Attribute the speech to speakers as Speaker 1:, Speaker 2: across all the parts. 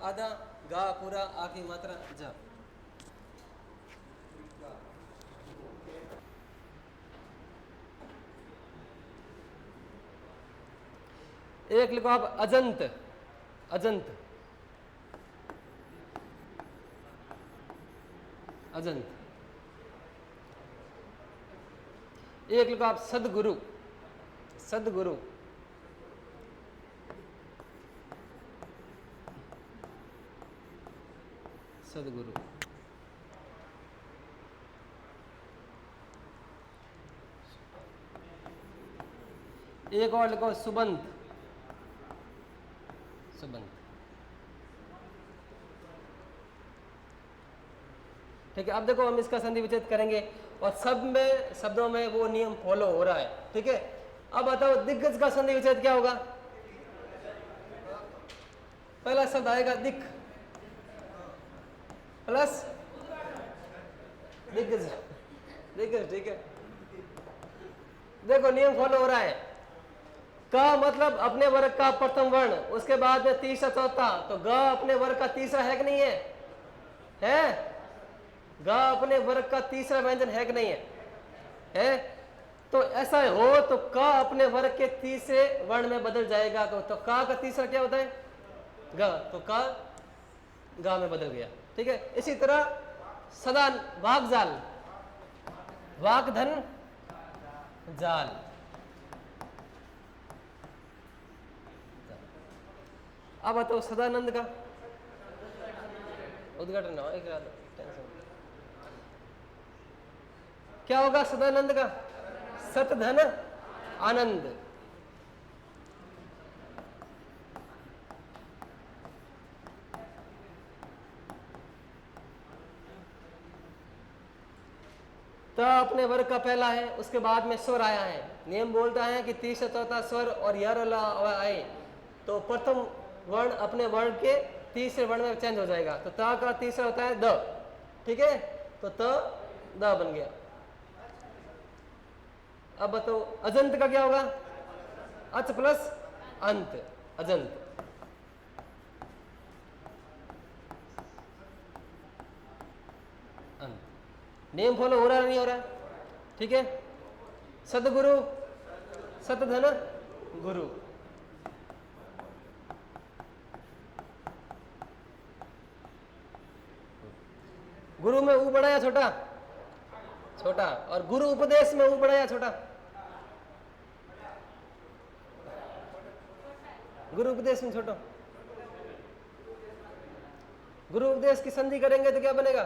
Speaker 1: आधा, गा पूरा, आ की मात्रा जा। एक लिखो आप अजंत, अजंत, अजंत। एक लिखो आप सदगुरु, सदगुरु। सदगुरु। एक और लिखो सुबंत, सुबंत। ठीक है, अब देखो हम इसका संधि विच्छेद करेंगे और सब में शब्दों में वो नियम फॉलो हो रहा है। ठीक है, अब बताओ दिग्गज का संधि विच्छेद क्या होगा? पहला शब्द आएगा दिक प्लस दिग्गज, दिग्गज। ठीक है, देखो नियम फॉलो हो रहा है। का मतलब अपने वर्ग का प्रथम वर्ण, उसके बाद में तीसरा चौथा, तो ग अपने वर्ग का तीसरा है कि नहीं है? है। ग अपने वर्ग का तीसरा व्यंजन है कि नहीं है? है। तो ऐसा हो तो क अपने वर्ग के तीसरे वर्ण में बदल जाएगा। तो का तीसरा क्या होता है? ग, तो का गा में बदल गया। ठीक है, इसी तरह सदा वाकजाल, वाकधन जाल। अब बताओ सदानंद का उद्घाटन ना हो, एक टेंशन क्या होगा? सदानंद का सतधन आनंद। तो अपने वर्ग का पहला है, उसके बाद में स्वर आया है। नियम बोलता है कि तीसरा चौथा स्वर और यर आए तो प्रथम वर्ण अपने वर्ण के तीसरे वर्ण में चेंज हो जाएगा। तो ता का तीसरा होता है द। ठीक है, तो त द बन गया। अब बताओ अजंत का क्या होगा? अच प्लस अंत, अजंत। अंत। नेम फॉलो हो रहा है नहीं हो रहा? ठीक है, सदगुरु, सतधन गुरु। गुरु में ऊ बड़ा या छोटा? छोटा। और गुरु उपदेश में ऊ बड़ा या छोटा? गुरु उपदेश में छोटा। गुरु उपदेश की संधि करेंगे तो क्या बनेगा?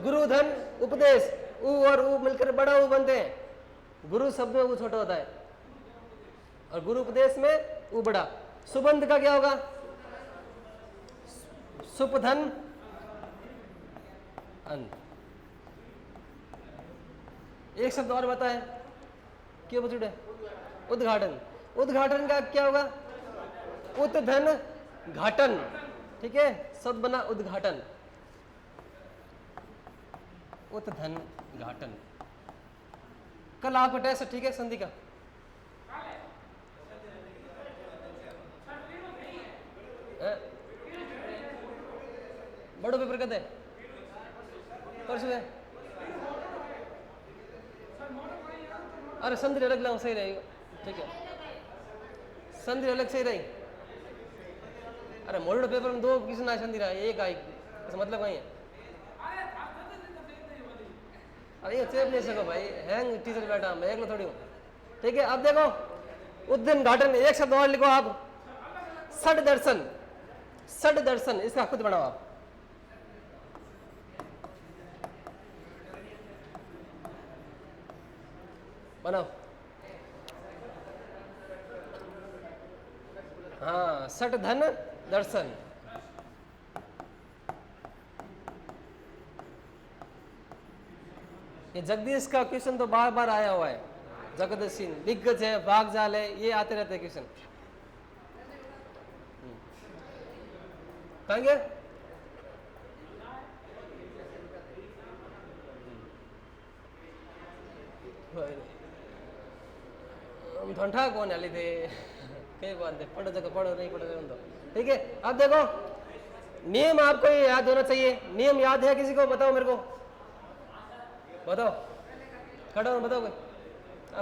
Speaker 1: गुरु धन उपदेश, ऊ और ऊ मिलकर बड़ा ऊ बनते हैं। गुरु शब्द में ऊ छोटा होता है और गुरु उपदेश में ऊ बड़ा। सुबंध का क्या होगा? सुपधन अंत। एक शब्द और बताए क्यों बचुड़े? उद्घाटन। उद्घाटन का क्या होगा? उत्धन घाटन। ठीक है, शब्द बना उद्घाटन, उत्धन घाटन। कल आपका टेस्ट ठीक है संधि का? बड़ो पेपर कद है? परसों है? अरे संधि अलग लाओ, सही रहेगा। ठीक है, संधि अलग सही रही। अरे मोड़ो पेपर में दो किसी ना संधि रहा, एक आई, इसका मतलब वही है। अरे ये चेप नहीं सको भाई, हैंग टीचर बैठा, मैं एक थोड़ी हूँ। ठीक है, अब देखो उद्दीन घाटन। एक शब्द और लिखो आप, सड दर्शन। सड दर्शन, इसका खुद बनाओ आप। बनाओ। हाँ, सट धन दर्शन। ये जगदीश का क्वेश्चन तो बार बार आया हुआ है। जगदीश दिग्गज है, भागजाल है, ये आते रहते क्वेश्चन। कहेंगे ठंडा कौन है थे, कई बात है, पढ़ो जगह पढ़ो नहीं पढ़ो तो। ठीक है, अब देखो नियम आपको ये याद होना चाहिए। नियम याद है किसी को? बताओ मेरे को, बताओ, खड़ा हो, बताओ भाई,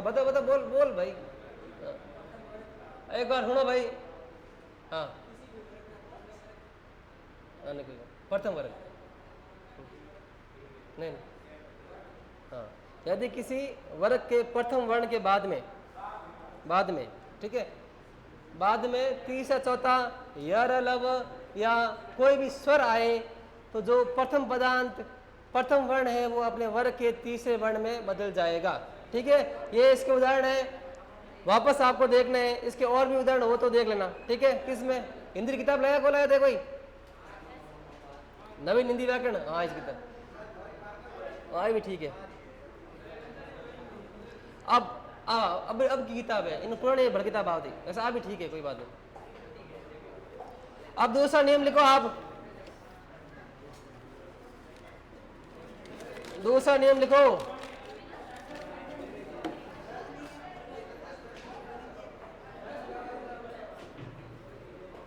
Speaker 1: बताओ बताओ, बोल बोल भाई। हाँ। एक बार सुनो भाई। हाँ, नहीं कोई प्रथम वर्ग नहीं, नहीं। हाँ, यदि किसी वर्ग के प्रथम वर्ण के बाद में ठीक है, बाद में तीसरा चौथा यर लव या कोई भी स्वर आए तो जो प्रथम पदांत प्रथम वर्ण है वो अपने वर्ग के तीसरे वर्ण में बदल जाएगा। ठीक है, ये इसके उदाहरण है, वापस आपको देखना है, इसके और भी उदाहरण हो तो देख लेना। ठीक है, किसमें हिंदी किताब लाया को लाया थे कोई? नवीन हिंदी व्याकरण, हाँ इस किताब हाँ भी ठीक है। अब की किताब है, इन पुराने बड़ किताब आओ थी वैसे आ भी ठीक है, कोई बात नहीं। अब दूसरा नियम लिखो आप, दूसरा नियम लिखो।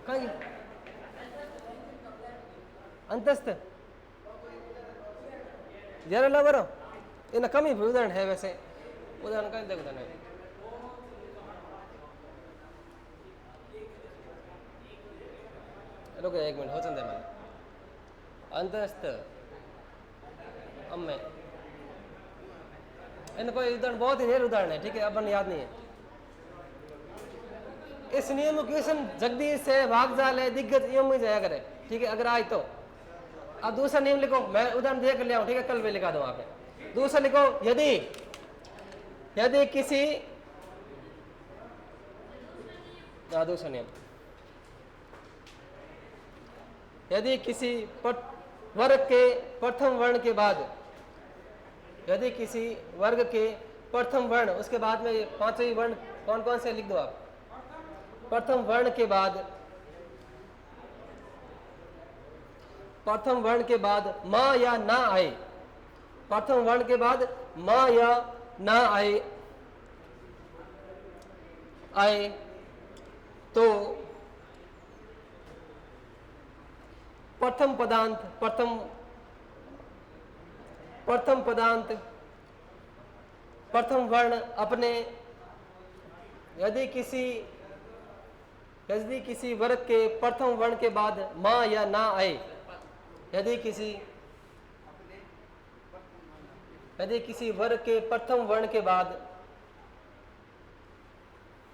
Speaker 1: कहीं अंतस्थ जरा लवर इन कमी उदाहरण है, वैसे उदाहरण कहीं देखो उदाहरण है। रुको एक मिनट, हो चंदे मैंने अंतस्थ अम्मे इन कोई उदाहरण बहुत ही ढेर उदाहरण है। ठीक है, अपन याद नहीं है। इस नियम क्वेश्चन जगदीश है, भागजाल है, दिग्गज यूं ही जाया करे। ठीक है, अगर आए तो। अब दूसरा नियम लिखो, मैं उदाहरण दे कर ले आऊं, ठीक है, कल भी लिखा दो आपने। दूसरा लिखो, यदि किसी दूसरा नियम, यदि किसी वर्ग के प्रथम वर्ण के बाद, यदि किसी वर्ग के प्रथम वर्ण उसके बाद में पांचवी वर्ण कौन कौन से लिख दो आप। प्रथम वर्ण के बाद, प्रथम वर्ण के बाद मां या ना आए, प्रथम वर्ण के बाद मां या ना आए तो प्रथम पदांत प्रथम वर्ण अपने, यदि किसी वर्ग के प्रथम वर्ण के बाद मां या ना आए, यदि किसी वर्ग के प्रथम वर्ण के बाद,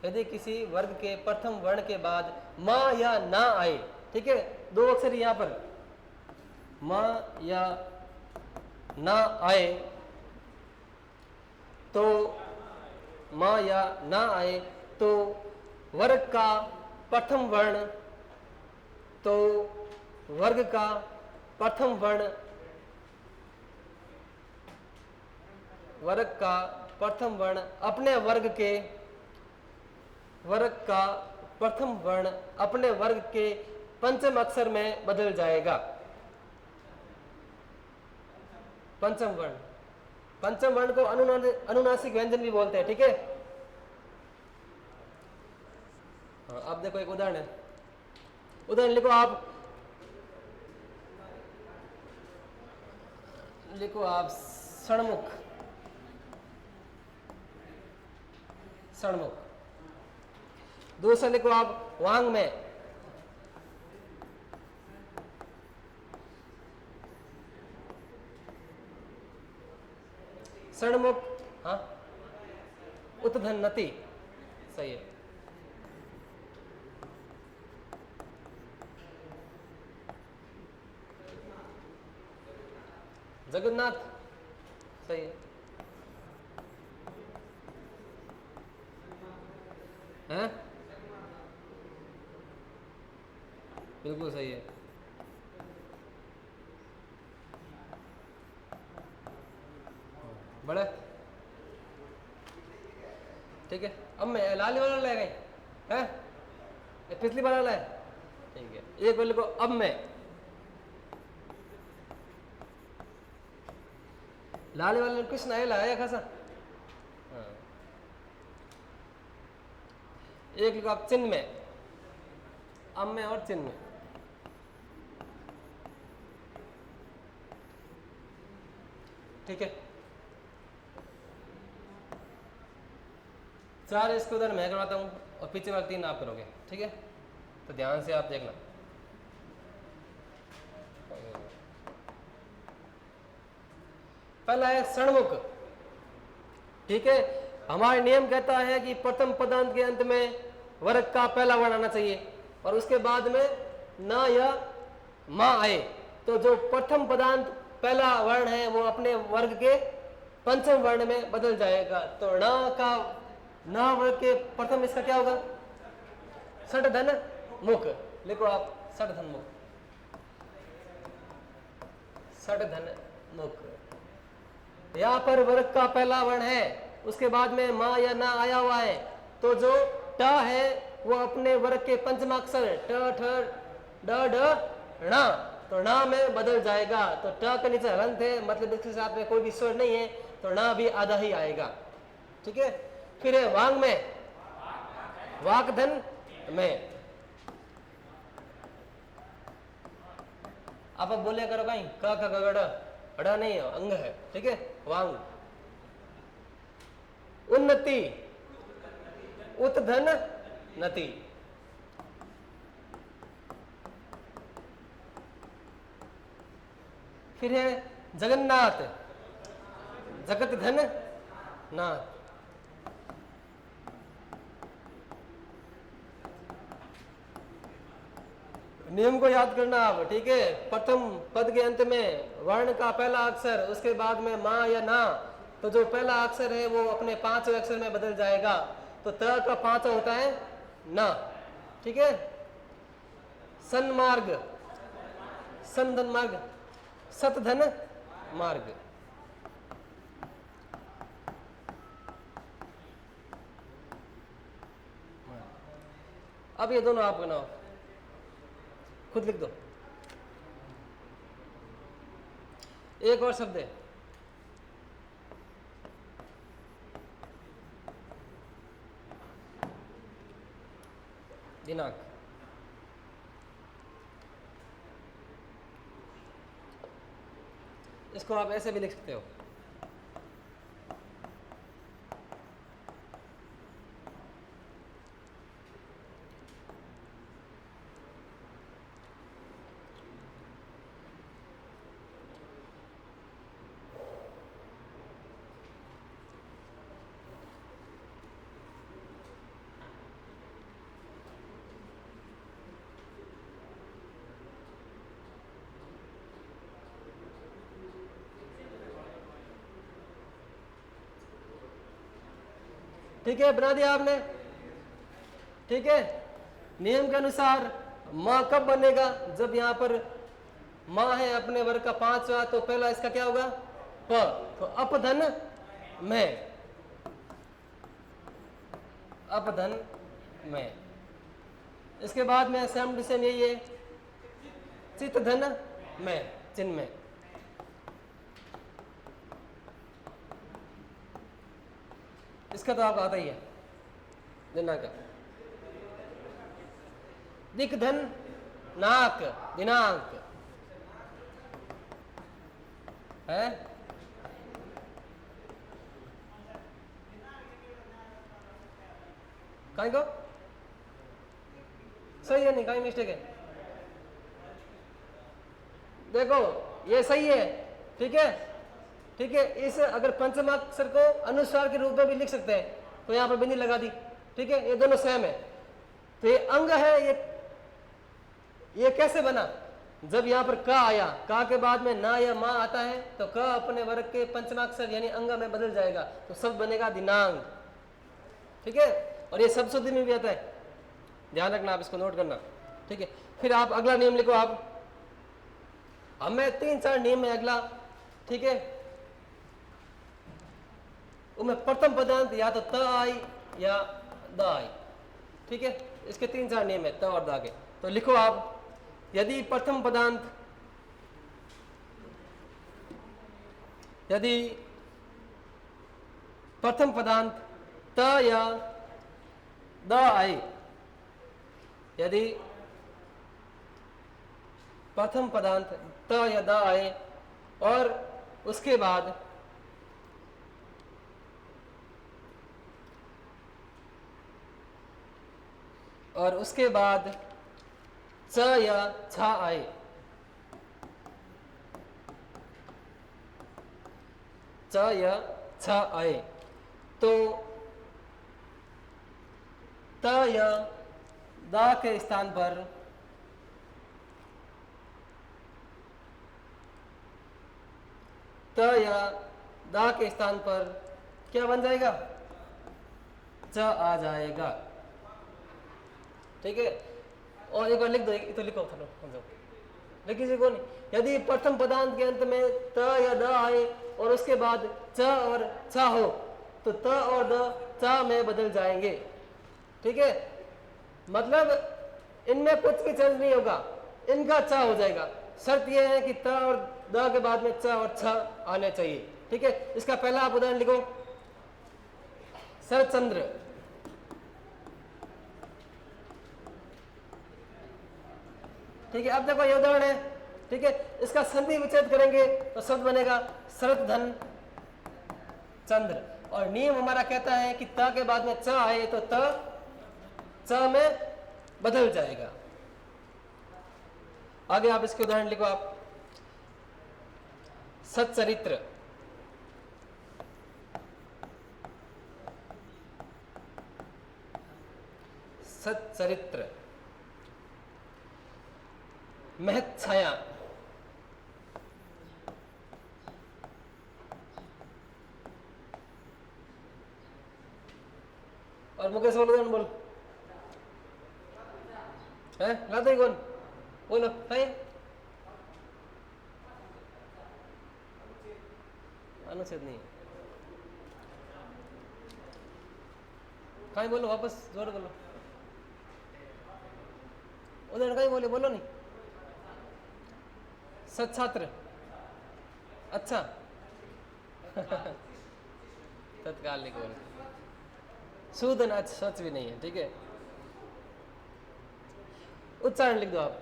Speaker 1: यदि किसी वर्ग के प्रथम वर्ण के बाद मां या ना आए, ठीक है, दो अक्षर यहां पर, मां या ना आए तो मां या ना आए तो वर्ग का प्रथम वर्ण, तो वर्ग का प्रथम वर्ण, वर्ग का प्रथम वर्ण अपने वर्ग के, वर्ग का प्रथम वर्ण अपने वर्ग के पंचम अक्षर में बदल जाएगा। पंचम वर्ण को अनुनासिक व्यंजन भी बोलते हैं। ठीक है, हाँ, अब देखो एक उदाहरण है, उदाहरण लिखो आप, सणमुख, दूसरा लिखो आप वांग में, सणमुख, हाँ, उत्धन्नति, सही है। जगन्नाथ, सही है, हैं? बिल्कुल सही है। बड़े, ठीक है, अब मैं लाल वाला ले गए हैं, पिछली वाला लाए, ठीक है, एक बोले को अब मैं लाल वाले कृष्ण आए लाया खासा, हाँ। एक लिखो आप चिन्ह में, अब में और चिन्ह में, ठीक है। 4 इसको उधर मैं करवाता हूँ और पीछे वाले 3 आप करोगे, ठीक है। तो ध्यान से आप देखना। पहला है षण्मुख, ठीक है। हमारा नियम कहता है कि प्रथम पदांत के अंत में वर्ग का पहला वर्ण आना चाहिए और उसके बाद में न या मां आए। तो जो प्रथम पदांत पहला वर्ण है वो अपने वर्ग के पंचम वर्ण में बदल जाएगा। तो न वर्ग के प्रथम इसका क्या होगा? षट धन मुख। लिखो आप षट धन मुख, षट धन मुख। यहाँ पर वर्ग का पहला वर्ण है, उसके बाद में मां या ना आया हुआ है, तो जो ट है वो अपने वर्ग के पंचमाक्षर ट ठ ड ढ ण, तो ण में बदल जाएगा। तो ट के नीचे हलंत है, मतलब इसके साथ में कोई भी स्वर नहीं है, तो ण भी आधा ही आएगा, ठीक है। फिर है वांग में, वाकधन में। आप बोले करो कहीं क ख ग ग ड़ नहीं है, अंग है, ठीक है। वांग। उन्नति, उत्धन नति। फिर है जगन्नाथ, जगत धन नाथ। नियम को याद करना आप, ठीक है। प्रथम पद के अंत में वर्ण का पहला अक्षर, उसके बाद में मां या ना, तो जो पहला अक्षर है वो अपने 5वें अक्षर में बदल जाएगा। तो त का 5वां होता है ना, ठीक है। सन्मार्ग, संधन मार्ग, सतधन मार्ग। अब ये दोनों आप बनाओ, खुद लिख दो। एक और शब्द है दिनांक। इसको आप ऐसे भी लिख सकते हो, ठीक है। बना दिया आपने, ठीक है। नियम के अनुसार मां कब बनेगा? जब यहां पर मां है अपने वर्ग का 5वां, तो पहला इसका क्या होगा? प। तो अपधन में, अपधन में। इसके बाद में सेम टू सेम यही है, चित धन में, चिन्ह में। इसका तो आप आता ही है दिनांक। दिक धन नाक, दिनांक है। कहीं को सही है, नहीं कहीं मिस्टेक है? देखो ये सही है, ठीक है, ठीक है। इस अगर पंचमाक्षर को अनुस्वार के रूप में भी लिख सकते हैं, तो यहाँ पर बिंदी लगा दी, ठीक है। ये दोनों सेम है। तो ये अंग है, ये कैसे बना? जब यहाँ पर क आया, क के बाद में ना या मां आता है, तो क अपने वर्ग के पंचमाक्षर यानी अंग में बदल जाएगा, तो शब्द बनेगा दिनांक, ठीक है। और ये सब शुद्धि में भी आता है, ध्यान रखना, आप इसको नोट करना, ठीक है। फिर आप अगला नियम लिखो। आप हमें 3-4 नियम है अगला, ठीक है। उनमें प्रथम पदांत या तो त आई या द आई, ठीक है। इसके 3-4 नियम है त और द के। तो लिखो आप, यदि प्रथम पदांत त या द आए, यदि प्रथम पदांत त या द आए और उसके बाद और उसके बाद च या छ आए, च या छ आए तो त या दा के स्थान पर त या दा के स्थान पर क्या बन जाएगा? च आ जाएगा। ठीक है, और एक बार लिख दो, तो लिखो लिखिए कौन? यदि प्रथम पदांत के अंत में त या द आए और उसके बाद च और छ हो तो त और द च में बदल जाएंगे। ठीक है, मतलब इनमें कुछ भी चेंज नहीं होगा, इनका च हो जाएगा। शर्त यह है कि त और द के बाद में च और छ आने चाहिए। ठीक है, इसका पहला आप उदाहरण लिखो, शरतचंद्र। ठीक है, अब देखो ये उदाहरण है। ठीक है, इसका संधि विच्छेद करेंगे तो शब्द बनेगा शरत धन चंद्र। और नियम हमारा कहता है कि त के बाद में च आए तो त च में बदल जाएगा। आगे आप इसके उदाहरण लिखो, आप सच्चरित्र। सच्चरित्र। महत छाया। और मुकेश बोलो, कौन बोल है? लाते ही कौन बोलो है? अनुच्छेद नहीं कहीं बोलो, वापस जोर बोलो। उधर कहीं बोले, बोलो नहीं। सच्छात्र। अच्छा तत्काल लिखो। सूदन अच्छा सच भी नहीं है। ठीक है, उच्चारण लिख दो आप।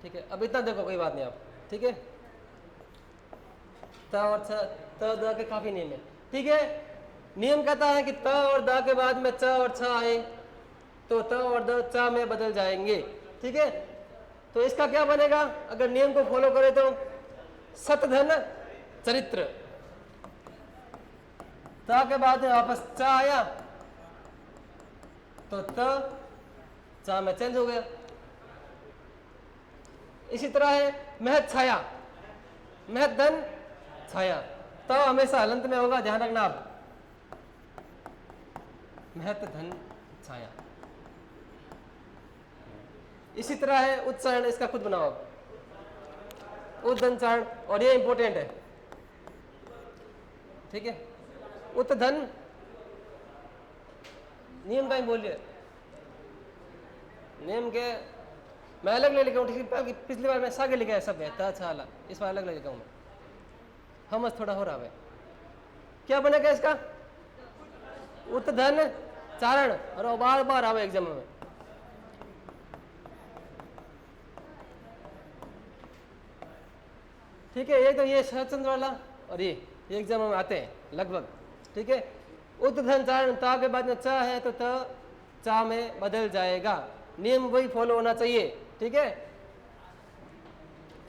Speaker 1: ठीक है, अब इतना देखो, कोई बात नहीं आप। ठीक है, त और छ, त द के काफी नियम है। ठीक है, नियम कहता है कि त और द के बाद में च और छ आए तो त और द च में बदल जाएंगे। ठीक है, तो इसका क्या बनेगा अगर नियम को फॉलो करें तो? सतधन चरित्र। त के बाद में वापस च आया तो त च में चेंज हो गया। इसी तरह है महत छाया, महत धन छाया। तो हमेशा हलंत में होगा, ध्यान रखना आप। महत धन छाया। इसी तरह है उच्चारण, इसका खुद बनाओ आप। उद्धन, और ये इंपॉर्टेंट है। ठीक है, उत्धन नियम का ही बोलिए। नियम के मैं अलग ले लिखा हूँ। पिछली बार मैं सागे लिखा है सब है ताला, इस बार अलग ले लिखा हूँ मैं। हम थोड़ा हो रहा है। क्या बनेगा इसका? उत्धन चारण, और बार बार आवे एग्जाम में। ठीक है, ये तो ये शरतचंद्र वाला और ये एग्जाम में आते हैं लगभग। ठीक है, उत्धन चारण, ता के बाद में च है तो त चा में बदल जाएगा। नियम वही फॉलो होना चाहिए। ठीक है,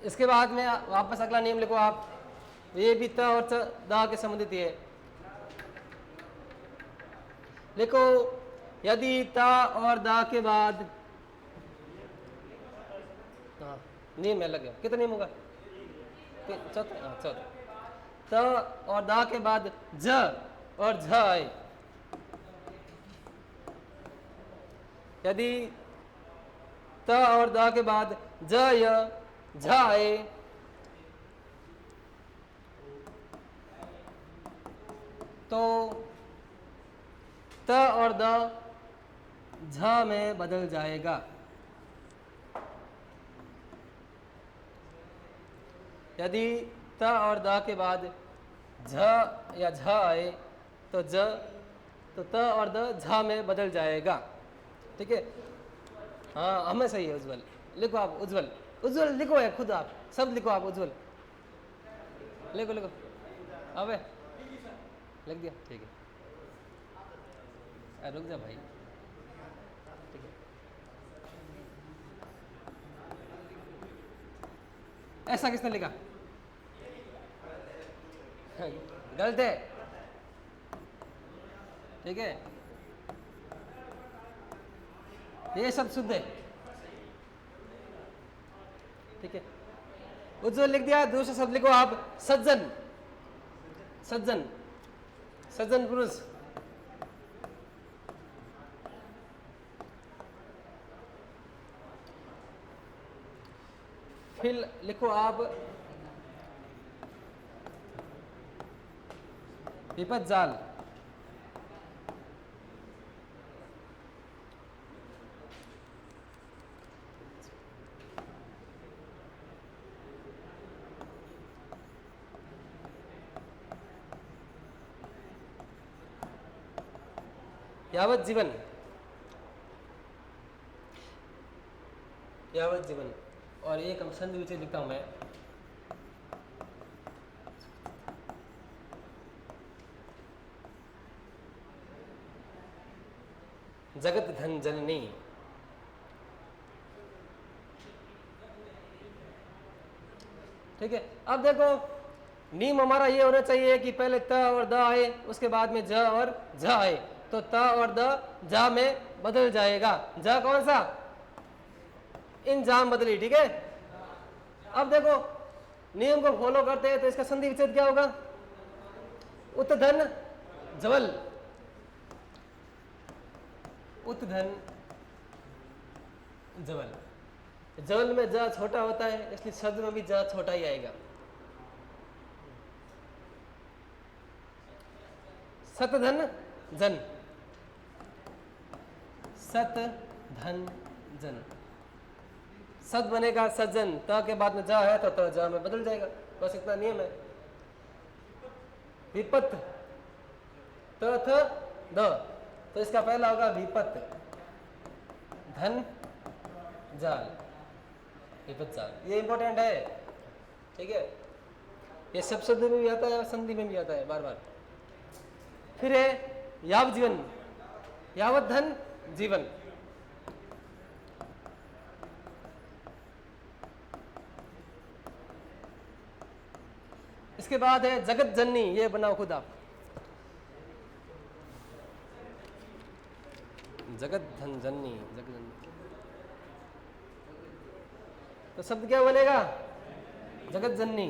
Speaker 1: इसके बाद में वापस अगला नियम लिखो आप। ये भी त और च दा के संबंधित है। लिखो, यदि ता और दा के बाद, हाँ नियम अलग है। कितना नियम होगा? चौथा। त और दा के बाद ज और झ आए, यदि त और दा के बाद ज या झ आए तो त और द झ में बदल जाएगा। यदि त और द के बाद झ या झ आए तो त और द झ में बदल जाएगा। ठीक है, हाँ हमें सही है। उज्जवल लिखो आप। उज्जवल, उज्जवल लिखो है खुद आप, सब लिखो आप। उज्जवल लिखो। अबे लिख दिया, ठीक है। रुक जा भाई, ठीक है। ऐसा किसने लिखा? गलत है, ठीक है। ये शब्द शुद्ध है, ठीक है। उज्जवल लिख दिया। दूसरा शब्द लिखो आप, सज्जन। सज्जन, सज्जन पुरुष। फिर लिखो आप विपद जाल। यावत जीवन, यावत जीवन। और एक हम संधि विच्छेद लिखता हूं मैं, जगत धन जननी। ठीक है। अब देखो नियम हमारा ये होना चाहिए कि पहले त और द आए, उसके बाद में ज और झ आए, तो त और द जा में बदल जाएगा। ज कौन सा? इन जाम बदली, ठीक है। अब देखो नियम को फॉलो करते हैं तो इसका संधि विच्छेद क्या होगा? उत्धन जवल, उत्धन जवल। जवल में ज छोटा होता है, इसलिए शब्द में भी ज छोटा ही आएगा। सतधन जन, सत धन जन। सत बनेगा सज्जन, त के बाद में जा है तो त जा में बदल जाएगा, बस इतना नियम है। विपत, त थ द, तो इसका पहला होगा विपत धन जाल, विपत जाल। ये इंपॉर्टेंट है, ठीक है। ये सब शब्द में भी आता है और संधि में भी आता है बार बार। फिर है याव जीवन, यावत धन जीवन। इसके बाद है जगत जननी, ये बनाओ खुद आप, जगत धन जननी, जगत जननी। तो शब्द क्या बनेगा? जगत जननी।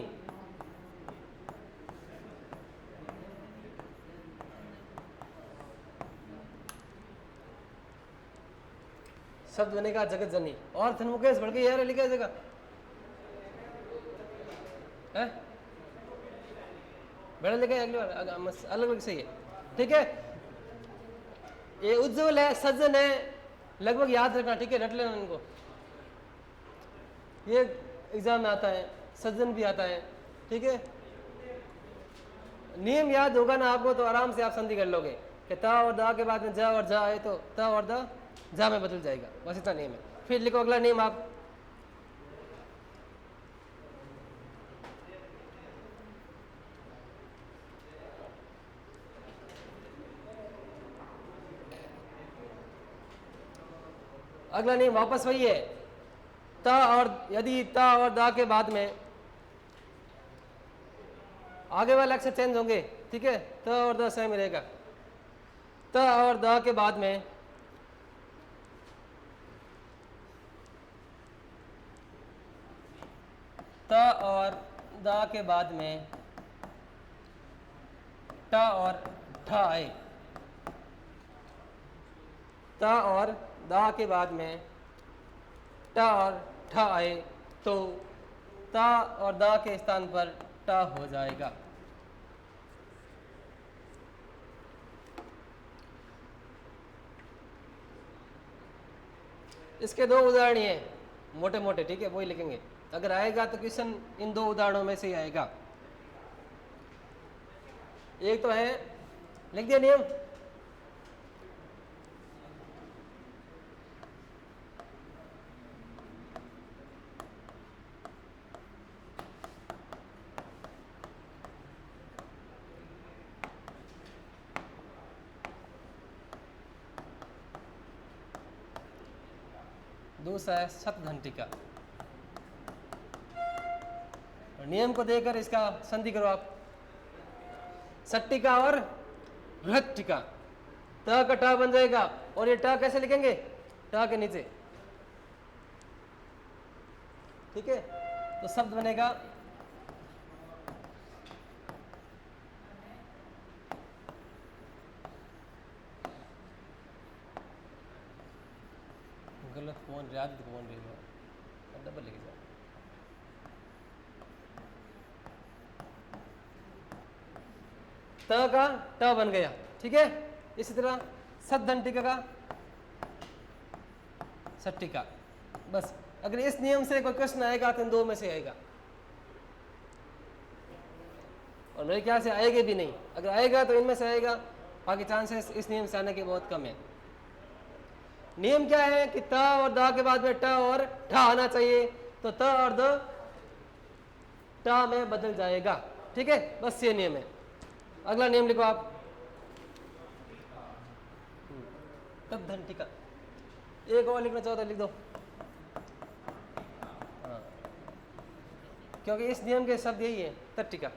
Speaker 1: शब्द बनेगा जगत जननी। और धनमुकेश बढ़ के यार लिखा जाएगा है, बड़ा लिखा है, अगली बार अलग अलग सही है, ठीक है। ये उज्जवल है, सज्जन है, लगभग याद रखना, ठीक है, रट लेना इनको। ये एग्जाम में आता है, सज्जन भी आता है, ठीक है। नियम याद होगा ना आपको तो आराम से आप संधि कर लोगे कि ता और दा के बाद में जा और जा आए तो ता और दा जा में बदल जाएगा, बस इतना नियम है। फिर लिखो अगला नियम आप, अगला नियम वापस वही है, ता और यदि ता और दा के बाद में आगे वाले अक्षर चेंज होंगे, ठीक है, त और द सेम रहेगा। त और द के बाद में त और द के बाद में ट और ठ आए, त और द के बाद में ट और ठ आए तो त और द के स्थान पर ट हो जाएगा। इसके दो उदाहरण हैं मोटे मोटे, ठीक है, वही लिखेंगे। अगर आएगा तो क्वेश्चन इन दो उदाहरणों में से ही आएगा। एक तो है, लिख दिया नियम, दूसरा है सतधंटिका। नियम को देकर इसका संधि करो आप। सट्टिका और बृहट्टिका, त का ट बन जाएगा और ये ट कैसे लिखेंगे, ट के नीचे, ठीक है। तो शब्द बनेगा गलत कौन याद कौन रही है, डबल लिख जाए। त का ट बन गया, ठीक है। इसी तरह सतधंटिका का सट्टिका। बस अगर इस नियम से कोई प्रश्न आएगा तो इन दो में से आएगा, और मेरे ख्याल से आएगा भी नहीं। अगर आएगा तो इनमें से आएगा, बाकी चांसेस इस नियम से आने के बहुत कम है। नियम क्या है कि त और द के बाद में ट और ठ आना चाहिए, तो त और द ट में बदल जाएगा, ठीक है। बस ये नियम है। अगला नियम लिखो आप, तद्घंटिका। एक और लिखना चाहो तो लिख दो, हाँ, क्योंकि इस नियम के शब्द यही है, तट्टिका।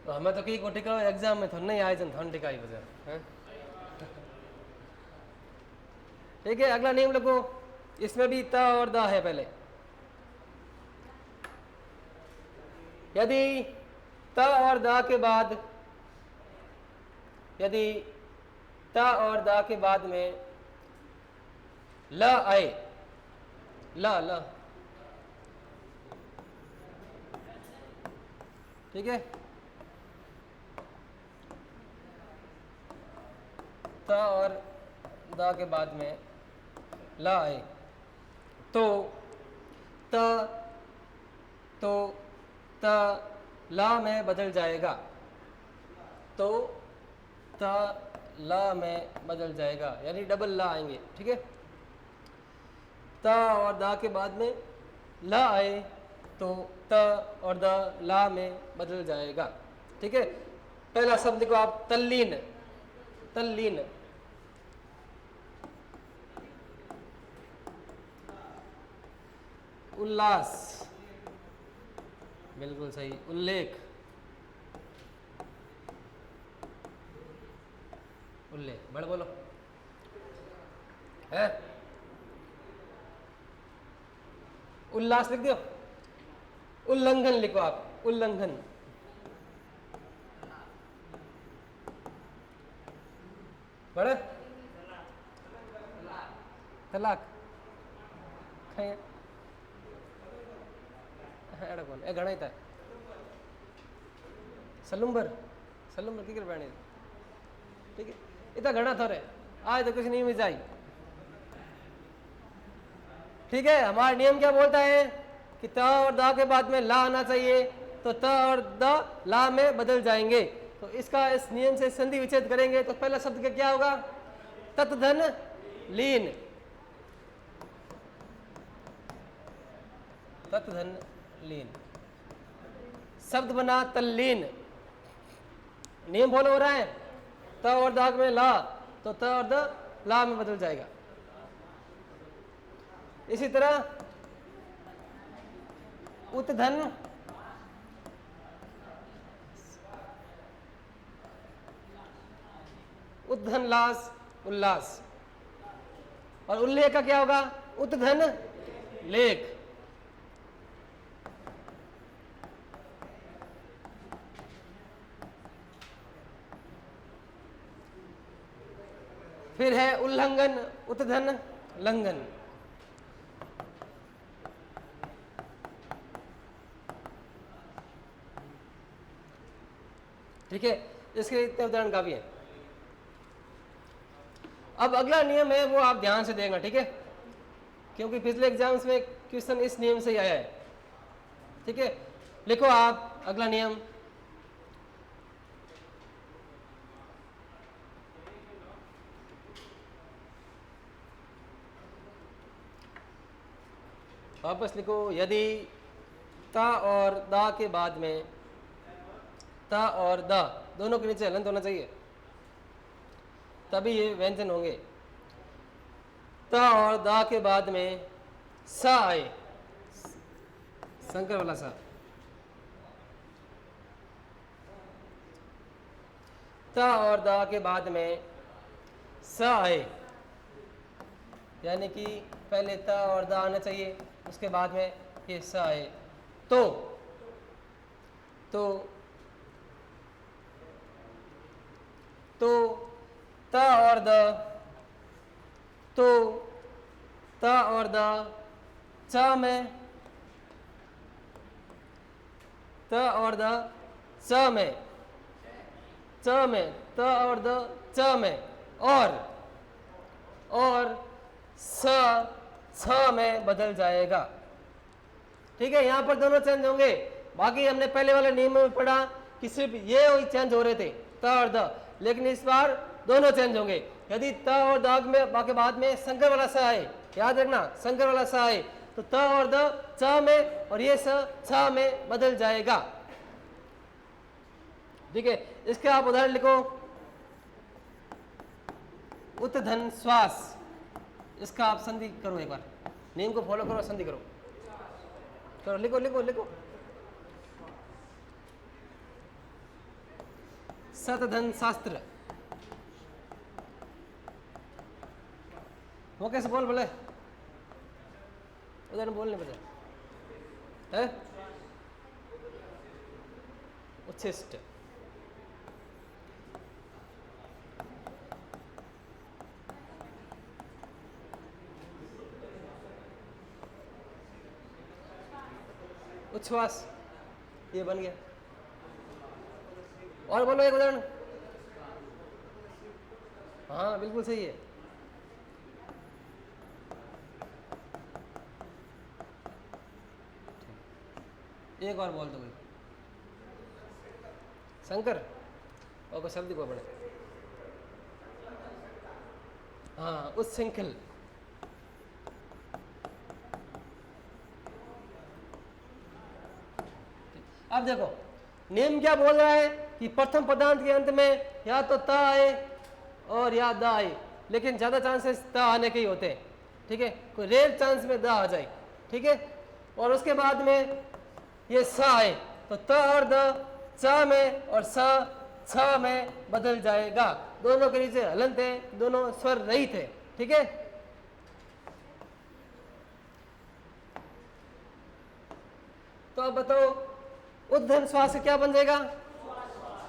Speaker 1: हमें तो कई कोटिका एग्जाम में तो नहीं आए जन धंटिका ही वजह, ठीक है। अगला नियम लिखो, इसमें भी त और द है पहले। यदि त और द के बाद, यदि त और द के बाद में ल आए, ल ठीक है, त और द के बाद में ल आए तो त ला में बदल जाएगा, तो त ला में बदल जाएगा, यानी डबल ला आएंगे, ठीक है। त और द के बाद में ला आए तो त और द ला में बदल जाएगा, ठीक है। पहला शब्द को आप तल्लीन, तल्लीन, उल्लास, बिल्कुल सही, उल्लेख, उल्लेख, बड़ा बोलो है, उल्लास लिख दो। उल्लंघन लिखो आप, उल्लंघन, बड़ा तलाक खाए कौन ए घना था सलुंबर, सलुंबर की बैठे, ठीक है। इतना घना थोड़े आज तो कुछ नहीं मिल जाए, ठीक है। हमारा नियम क्या बोलता है कि त और द के बाद में ला आना चाहिए, तो त और द ला में बदल जाएंगे। तो इसका इस नियम से संधि विच्छेद करेंगे तो पहला शब्द क्या होगा, तत्धन लीन, तत्धन लीन, शब्द बना तल्लीन। नियम फॉलो हो रहा है, त और द में ला, तो त और द ला में बदल जाएगा। इसी तरह उत्धन, उत्धन लास, उल्लास, और उल्लेख का क्या होगा, उत्धन लेख। फिर है उल्लंघन, उत्धन लंघन, ठीक है। इसके इतने उदाहरण काफी है। अब अगला नियम है वो आप ध्यान से देखना, ठीक है, क्योंकि पिछले एग्जाम्स में क्वेश्चन इस नियम से ही आया है, ठीक है। लिखो आप अगला नियम, वापस लिखो, यदि त और द के बाद में, त और द दोनों के नीचे हलंत होना चाहिए, तभी ये व्यंजन होंगे। त और दा के बाद में स आए, संकर वाला सा। त और दा के बाद में स आए, यानी कि पहले त और दा आना चाहिए, उसके बाद में ये स आए। तो त और द, तो त और द च में, त और द च में, च में, त और द च में, और स छ में बदल जाएगा। ठीक है, यहां पर दोनों चेंज होंगे। बाकी हमने पहले वाले नियम में पढ़ा कि सिर्फ ये वही चेंज हो रहे थे, त और द, लेकिन इस बार दोनों चेंज होंगे। यदि त और द में बाकी बाद में संकर वाला स आए, याद रखना संकर वाला स आए, तो त और द च में और ये स छ में बदल जाएगा। ठीक है, इसके आप उदाहरण लिखो, उत्धन श्वास, इसका आप संधि करो, एक बार नियम को फॉलो करो, संधि करो, चलो लिखो लिखो लिखो। सतधन शास्त्र, वो कैसे बोल बोले, उधर बोलने बजा है, उच्छिष्ट, उच्छ्वास, ये बन गया। और बोलो एक उदाहरण। हाँ बिल्कुल सही है। एक और बोल दो कोई, शंकर और कोई शब्द को पढ़े। हाँ, उच्छृंखल, अब देखो नियम क्या बोल रहा है कि प्रथम पदांत के अंत में या तो त आए और या द आए, लेकिन ज्यादा चांसेस त आने के ही होते हैं। ठीक है, कोई रेयर चांस में द आ जाए। ठीक है, और उसके बाद में ये स आए, तो त और द च में और स छ में बदल जाएगा। दोनों के नीचे हलंत है, दोनों स्वर रहित है। ठीक है, तो अब बताओ उद्धन श्वास से क्या बन जाएगा,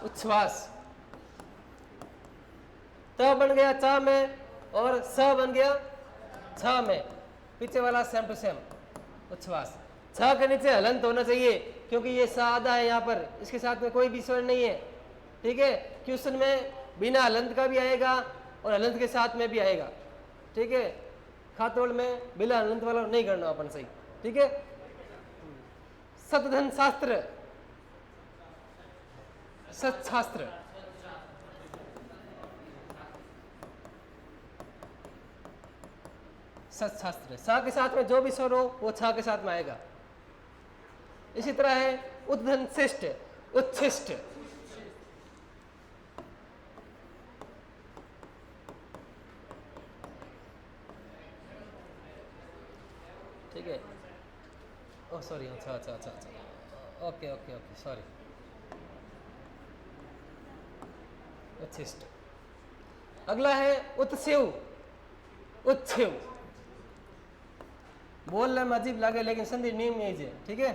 Speaker 1: उच्छ्वास। त बन गया च में और स बन गया छ में, पीछे वाला सेम टू सेम, उच्छ्वास। छ के नीचे हलंत होना चाहिए, क्योंकि ये स आधा है यहाँ पर, इसके साथ में कोई भी स्वर नहीं है। ठीक है, क्वेश्चन में बिना हलंत का भी आएगा और हलंत के साथ में भी आएगा। ठीक है, खातोड़ में बिना हलंत वाला नहीं करना अपन सही। ठीक है, सतधन शास्त्र, सत्शास्त्र, सत्शास्त्र, सा के साथ में जो भी स्वर हो वो छ के साथ में आएगा। इसी तरह है उद्धन शिष्ट, उच्छिष्ट, ठीक है। ओह सॉरी, अच्छा अच्छा अच्छा अच्छा, ओके ओके ओके, सॉरी, उच्छिष्ट। अगला है उत्स्यु, उच्छ्यु। बोलने में अजीब लगे लेकिन संधि नियम यही है। ठीक है,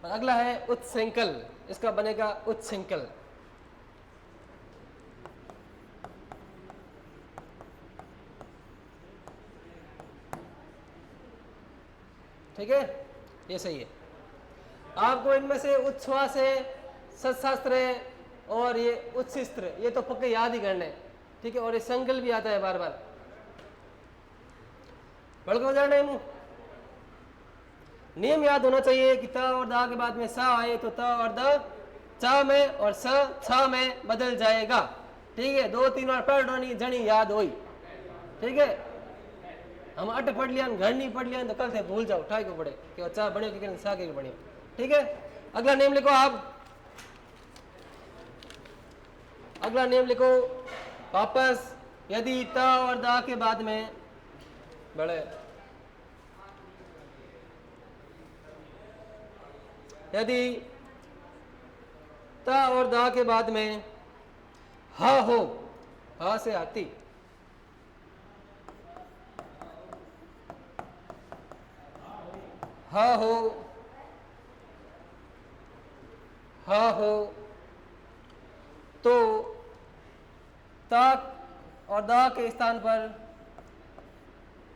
Speaker 1: अगला है उत्सृंखल, इसका बनेगा उत्सृंखल। ठीक है, ये सही है। आपको इनमें से उच्छ्वास है, सत्शास्त्र है और ये उच्छिस्त्र, ये तो पक्के याद ही करने। ठीक है, और ये संकल भी आता है बार बार। पढ़ के जाना है, नियम याद होना चाहिए कि त और दा के बाद में सा आए तो त और द च में और स छ में बदल जाएगा। ठीक है, 2-3 बार पढ़ नहीं जनी याद हुई। ठीक है, हम अट पढ़ लिया, घर नहीं पढ़ लिया तो कल से भूल जाओ, ठाई को पढ़े कि चा बने कि सा के बने। ठीक है, अगला नियम लिखो आप, अगला नियम लिखो वापस, यदि त और दा के बाद में बड़े, यदि त और दा के बाद में ह हो, ह से हाथी, ह हो, ह हो, तो त और द के स्थान पर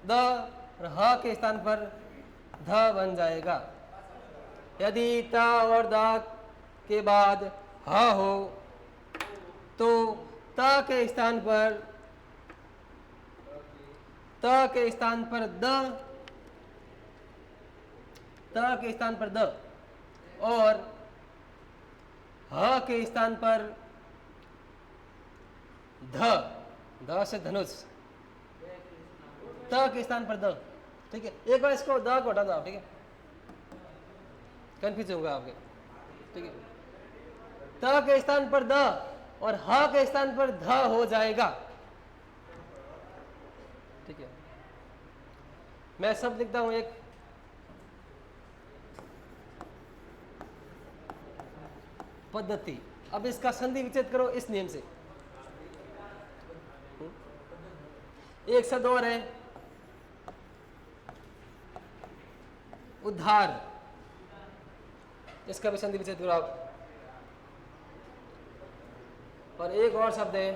Speaker 1: द और ह के स्थान पर ध बन जाएगा। यदि त और द के बाद ह हो तो त के स्थान पर द, त के स्थान पर द और ह के स्थान पर ध, ध से धनुष, त के स्थान पर द। ठीक है, एक बार इसको द को हटा दो आप, ठीक है, कंफ्यूज होगा आपके। ठीक है, त के स्थान पर द और ह के स्थान पर ध हो जाएगा। ठीक है, मैं सब लिखता हूं एक, पद्धति। अब इसका संधि विच्छेद करो इस नियम से। एक शब्द और है उद्धार, इसका भी संधि विच्छेद करो आप। और एक और शब्द है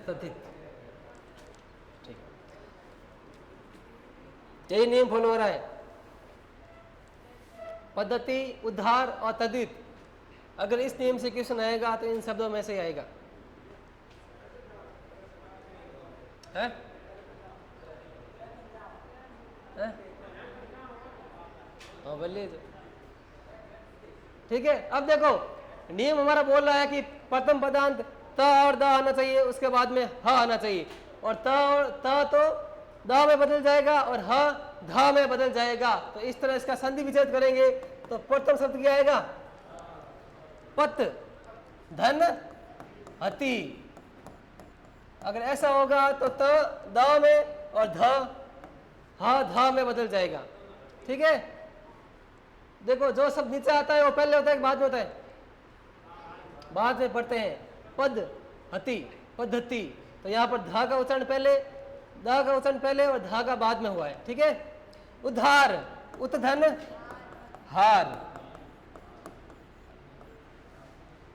Speaker 1: तथित। ठीक, यही नियम फॉलो हो रहा है, पद्धति, उद्धार और तद्धित। अगर इस नियम से क्वेश्चन आएगा तो इन शब्दों में से ही आएगा, है? हाँ बोलिए। ठीक है, अब देखो नियम हमारा बोल रहा है कि प्रथम पदांत त और द आना चाहिए, उसके बाद में ह आना चाहिए, और त तो द में बदल जाएगा और ह ध में बदल जाएगा। तो इस तरह इसका संधि विच्छेद करेंगे तो प्रथम शब्द क्या आएगा? पत धन हति। अगर ऐसा होगा तो त द में और ध ह ध में बदल जाएगा। ठीक है, देखो जो शब्द नीचे आता है वो पहले होता है कि बाद में होता है? बाद में पढ़ते हैं। पद हति, पद्धति, तो यहाँ पर धा का उच्चारण पहले, द का उच्चारण पहले और धा का बाद में हुआ है। ठीक है, उद्धार, उत धन हार,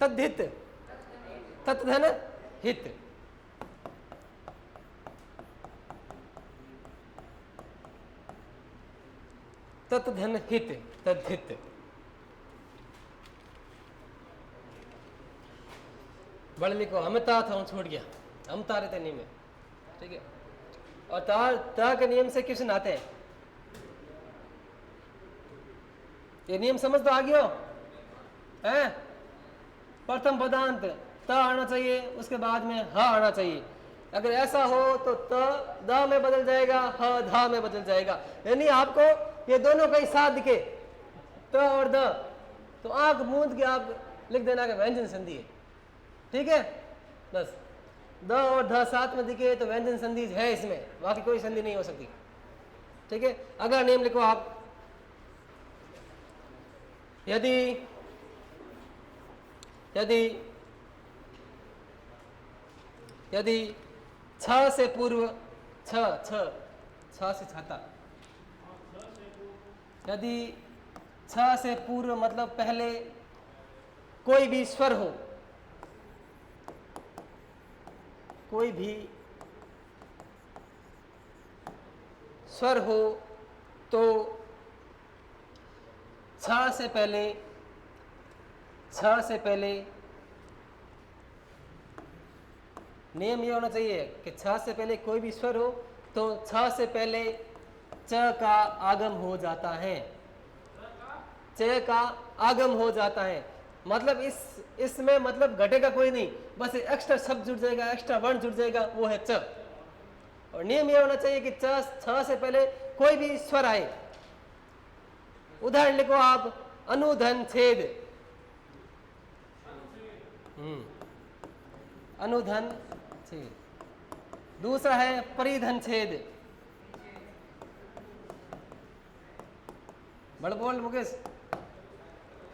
Speaker 1: तद्धित, तत् धन हित। तत् धन हित, तद्धित। बड़े लिखो हमता था, हूं छोड़ गया, हम तारे थे नियम में। ठीक है, और ता के नियम से क्वेश्चन आते हैं। ये नियम समझ तो आ गया हो? हैं? प्रथम पदांत त आना चाहिए, उसके बाद में ह आना चाहिए। अगर ऐसा हो तो त द में बदल जाएगा, ह ध में बदल जाएगा। यानी आपको ये दोनों कहीं साथ दिखे, त और द, तो आंख मूंद के आप लिख देना कि व्यंजन संधि है। ठीक है, बस द और ध साथ में दिखे तो व्यंजन संधि है इसमें, बाकी कोई संधि नहीं हो सकती। ठीक है, अगला नियम लिखो आप, यदि यदि यदि छ से पूर्व, छ छ छ से छाता, यदि छ से पूर्व मतलब पहले कोई भी स्वर हो, कोई भी स्वर हो, तो छ से पहले नियम ये होना चाहिए कि छ से पहले कोई भी स्वर हो तो छ से पहले च का आगम हो जाता है, च का आगम हो जाता है। मतलब इसमें मतलब घटेगा कोई नहीं, बस एक्स्ट्रा शब्द जुड़ जाएगा, एक्स्ट्रा वर्ण जुड़ जाएगा, वो है च। और नियम ये होना चाहिए कि छ से पहले कोई भी स्वर आए। उदाहरण लिखो आप, अनुधन छेद, अनुधन छेद। दूसरा है परिधन छेद, बड़ बोल मुकेश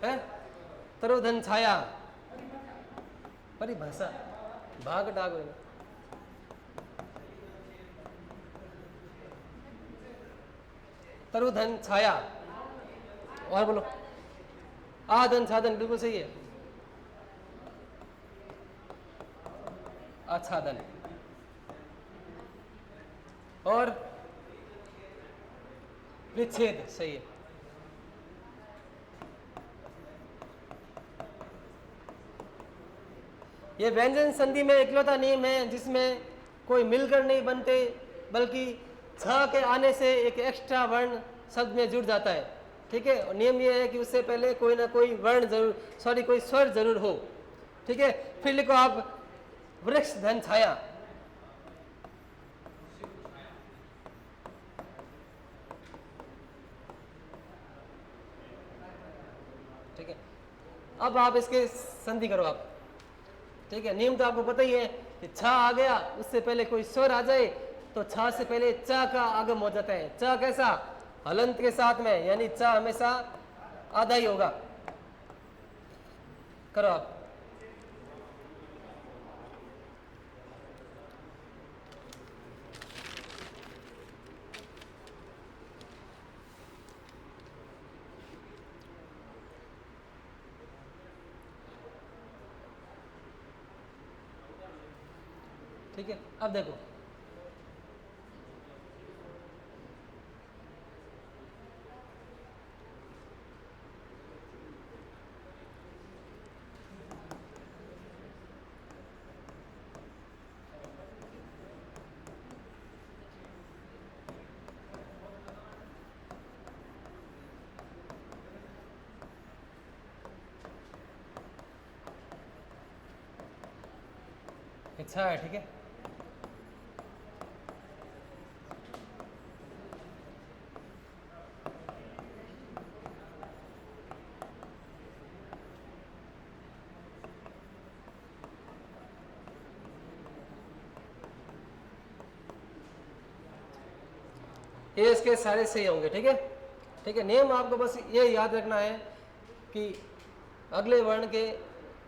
Speaker 1: है। तरुधन छाया, परिभाषा भाग डाग, तरुधन छाया। और बोलो, आधन साधन, बिल्कुल सही है, आच्छादन। और विच्छेद, सही है। ये व्यंजन संधि में इकलौता नियम है जिसमें कोई मिलकर नहीं बनते, बल्कि छ के आने से एक एक्स्ट्रा वर्ण शब्द में जुड़ जाता है। ठीक है, और नियम ये है कि उससे पहले कोई ना कोई वर्ण जरूर, सॉरी कोई स्वर जरूर हो। ठीक है, फिर लिखो आप वृक्ष धन छाया। ठीक है, अब आप इसके संधि करो आप। ठीक है, नियम तो आपको पता ही है कि छ आ गया, उससे पहले कोई स्वर आ जाए तो छ से पहले च का आगम हो जाता है। च कैसा, हलंत के साथ में, यानी च हमेशा आधा ही होगा। करो आप। ठीक है, अब देखो, अच्छा है। ठीक है, ये इसके सारे सही होंगे। ठीक है, ठीक है, नियम आपको बस ये याद रखना है कि अगले वर्ण के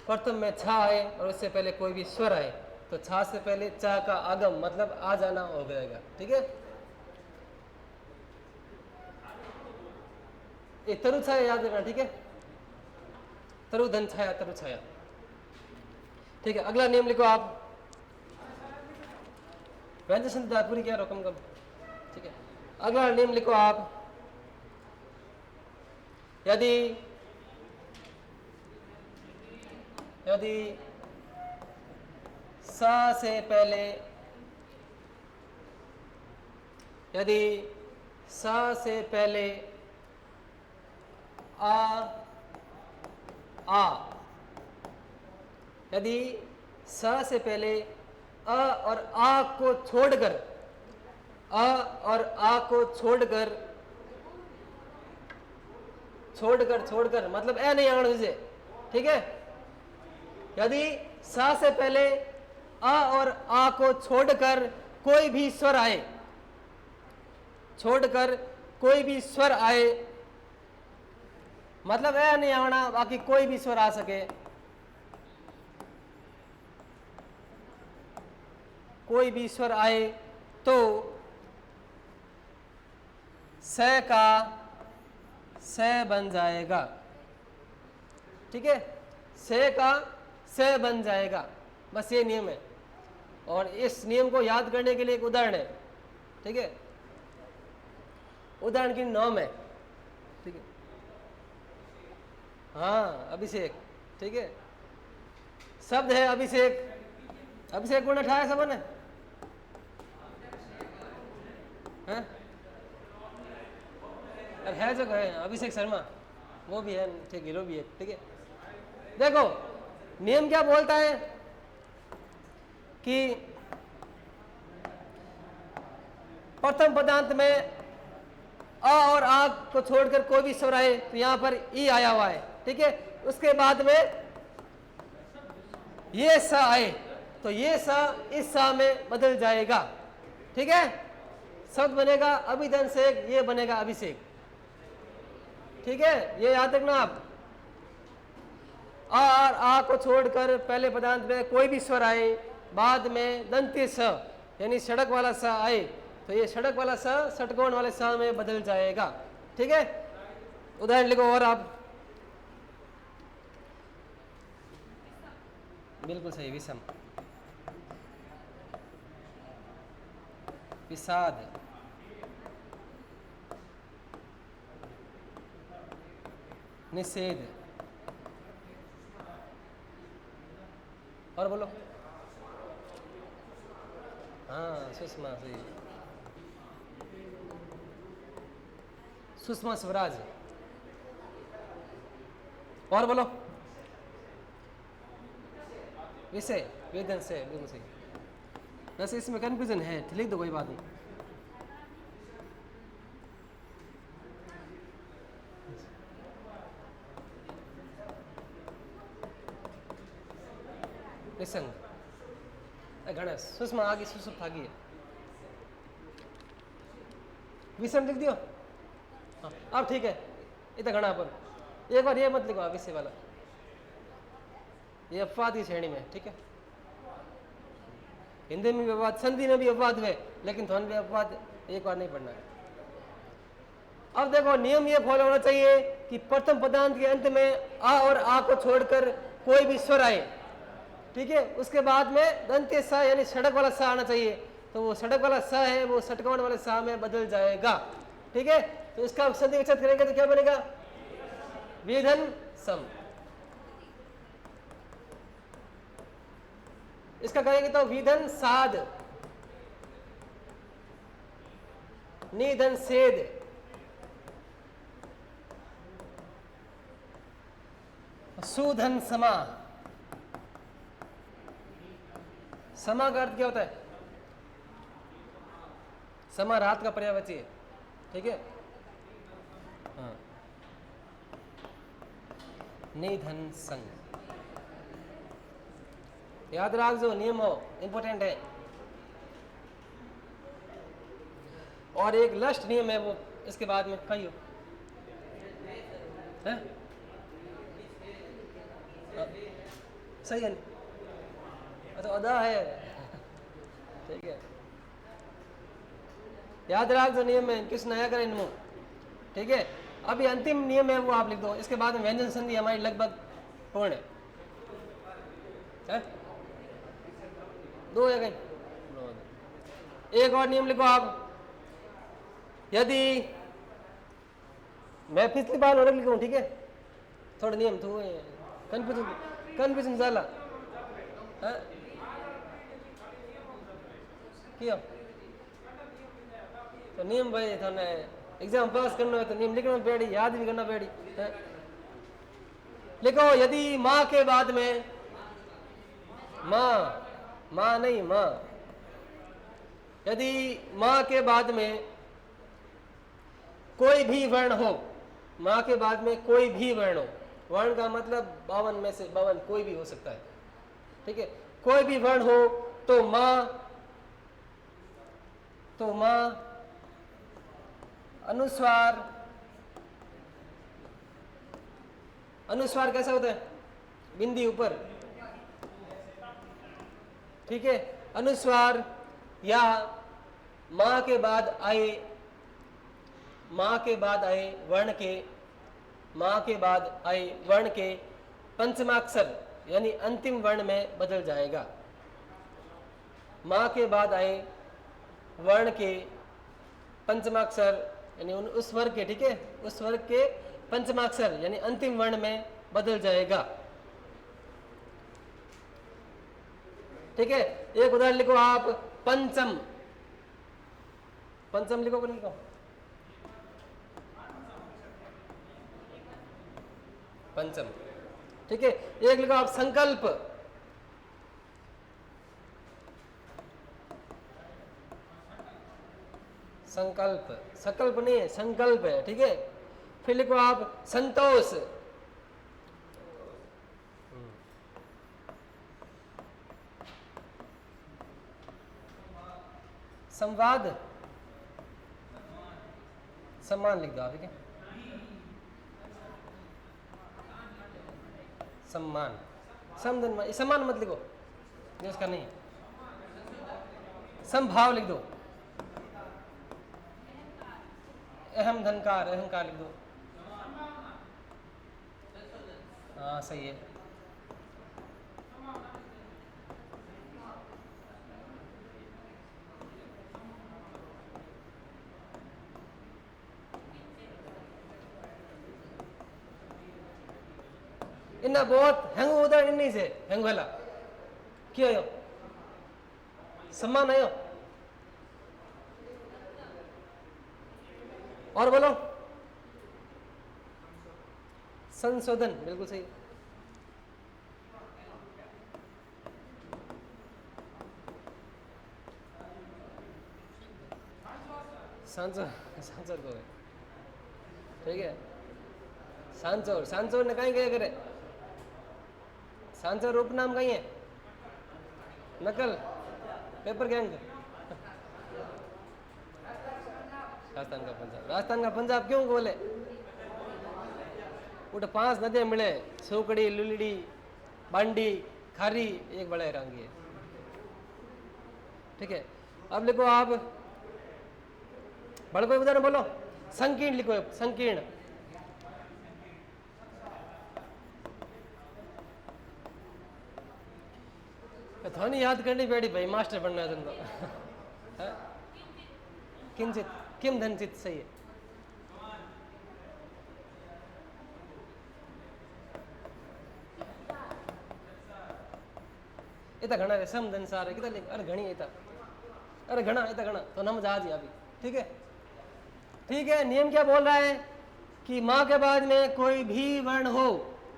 Speaker 1: प्रथम में छ आए और उससे पहले कोई भी स्वर आए तो छ से पहले च का आगम मतलब आ जाना हो जाएगा। ठीक है, ये तरु छाया याद रखना। ठीक है, तरु धन छाया, तरु छाया। ठीक है, अगला नियम लिखो आप, व्यंजन संधि धातुरी क्या रकम कम। ठीक है, अगला नियम लिखो आप, यदि यदि स से पहले, यदि स से पहले आ, यदि स से पहले अ और आ को छोड़कर, अ और आ को छोड़कर छोड़कर छोड़कर मतलब ए नहीं आना से। ठीक है, यदि स से पहले अ और आ को छोड़कर कोई भी स्वर आए, छोड़कर कोई भी स्वर आए मतलब ए नहीं आना, बाकी कोई भी स्वर आ सके, कोई भी स्वर आए तो स का स बन जाएगा। ठीक है, से का से बन जाएगा, बस ये नियम है। और इस नियम को याद करने के लिए एक उदाहरण है। ठीक है, उदाहरण की नाम है। ठीक है, हाँ अभिषेक। ठीक है, शब्द है अभिषेक, अभिषेक गुण उठाया सब ने है जो है अभिषेक शर्मा, वो भी है, ठीक, हीरो भी है। ठीक है, देखो नियम क्या बोलता है कि प्रथम पदांत में अ और आ को छोड़कर कोई भी स्वर आए तो यहाँ पर ई आया हुआ है, ठीक है। उसके बाद में ये स आए तो ये स इस स में बदल जाएगा, ठीक है। शब्द बनेगा अभिधन से, ये बनेगा अभिषेक, ठीक है। ये याद रखना आप। आ और आ को छोड़कर पहले पदांत में कोई भी स्वर आए, बाद में दंत्य स यानी सड़क वाला स आए तो ये सड़क वाला स षटकोण वाले स में बदल जाएगा, ठीक है। उदाहरण लिखो और आप। बिल्कुल सही, विषम, विषाद, निषेध, और बोलो। हाँ सुषमा, सही, सुषमा स्वराज, और बोलो। विषय, वेदन से, बिल्कुल सही। वैसे इसमें कंफ्यूजन है, लिख दो, कोई बात नहीं। निसंग, गणेश, सुषमा आगे, सुसुप्त आगे, विषम लिख दियो। हाँ अब ठीक है, इतना घना पर एक बार ये मत लिखो विषय वाला, ये अपवाद की श्रेणी में, ठीक है। हिंदी में भी अपवाद, संधि में भी अपवाद हुए, लेकिन ध्वन भी अपवाद एक बार नहीं पढ़ना है। अब देखो नियम ये फॉलो होना चाहिए कि प्रथम पदांत के अंत में आ और आ को छोड़कर कोई भी स्वर आए, ठीक है। उसके बाद में दंत्य स यानी सड़क वाला स आना चाहिए, तो वो सड़क वाला स है वो षटकोण वाले स में बदल जाएगा, ठीक है। तो इसका संधि विच्छेद करेंगे तो क्या बनेगा? विधन सम। इसका कहेंगे तो विधन साध, निधन सेद, सुधन समा। समा का अर्थ क्या होता है? समा रात का पर्यायवाची है, ठीक है। हाँ, निधन संग, याद रख जो नियम हो, इंपॉर्टेंट है। और एक लास्ट नियम है वो इसके बाद में कही हो है? सही है, तो अदा है, ठीक है। याद रख जो नियम है, किस नया करें इनमें, ठीक है। अभी अंतिम नियम है वो आप लिख दो, इसके बाद में व्यंजन संधि हमारी लगभग पूर्ण है। दो है कहीं, एक और नियम लिखो आप। यदि मैं पिछली बार और लिखूं, ठीक है, थोड़ा नियम तो कन्फ्यूजन जाला किया तो नियम भाई थाने एग्जाम पास करना है तो नियम लिखना पेड़ी, याद भी करना पेड़ी। लिखो यदि माँ के बाद में, माँ नहीं माँ, यदि माँ के बाद में कोई भी वर्ण हो, माँ के बाद में कोई भी वर्ण हो, वर्ण का मतलब 52 में से 52 कोई भी हो सकता है, ठीक है। कोई भी वर्ण हो तो माँ अनुस्वार कैसा होता है? बिंदी ऊपर, ठीक है। अनुस्वार या माँ के बाद आए वर्ण के पंचमाक्षर यानी अंतिम वर्ण में बदल जाएगा। माँ के बाद आए वर्ण के पंचमाक्षर यानी उस वर्ग के, ठीक है, उस वर्ग के पंचमाक्षर यानी अंतिम वर्ण में बदल जाएगा, ठीक है। एक उदाहरण लिखो आप, पंचम, पंचम लिखो, लिखो पंचम, ठीक है। एक लिखो आप संकल्प, संकल्प, संकल्प नहीं है, संकल्प है, ठीक है। फिर लिखो आप संतोष, संवाद, सम्मान लिख दो आप, ठीक है। सम्मान, समधन, सम्मान मत लिखो, ये उसका नहीं है। संभाव लिख दो, अहम धनकार, अहंकार लिख दो। हाँ सही है। इन्ना बहुत हेंग होता है, इन्हीं से हेंग वाला क्यों आयो, सम्मान आयो। और बोलो, संशोधन, बिल्कुल सही। सांचोर, सांचोर को है, ठीक है। सांचोर, सांचोर ने कहीं गए करे, सांचोर उपनाम कहीं है, नकल, पेपर गैंग, राजस्थान का पंजाब, राजस्थान का पंजाब क्यों बोले, उठ 5 नदियां मिले, सोकड़ी, लुलड़ी, बांडी, खारी, एक बड़ा रंगी है, ठीक है। अब लिखो आप, बड़ा कोई उदाहरण बोलो, संकीर्ण लिखो, संकीर्ण, थोड़ी याद करनी पड़ी भाई, मास्टर बनना है तुमको। किंचित, किम धनचित, सही है। इतना घना है, सम धन सार है, कितना लिख, अरे घनी इतना, अरे घना इतना घना, तो नम जहाज अभी, ठीक है। ठीक है, नियम क्या बोल रहा है कि माँ के बाद में कोई भी वर्ण हो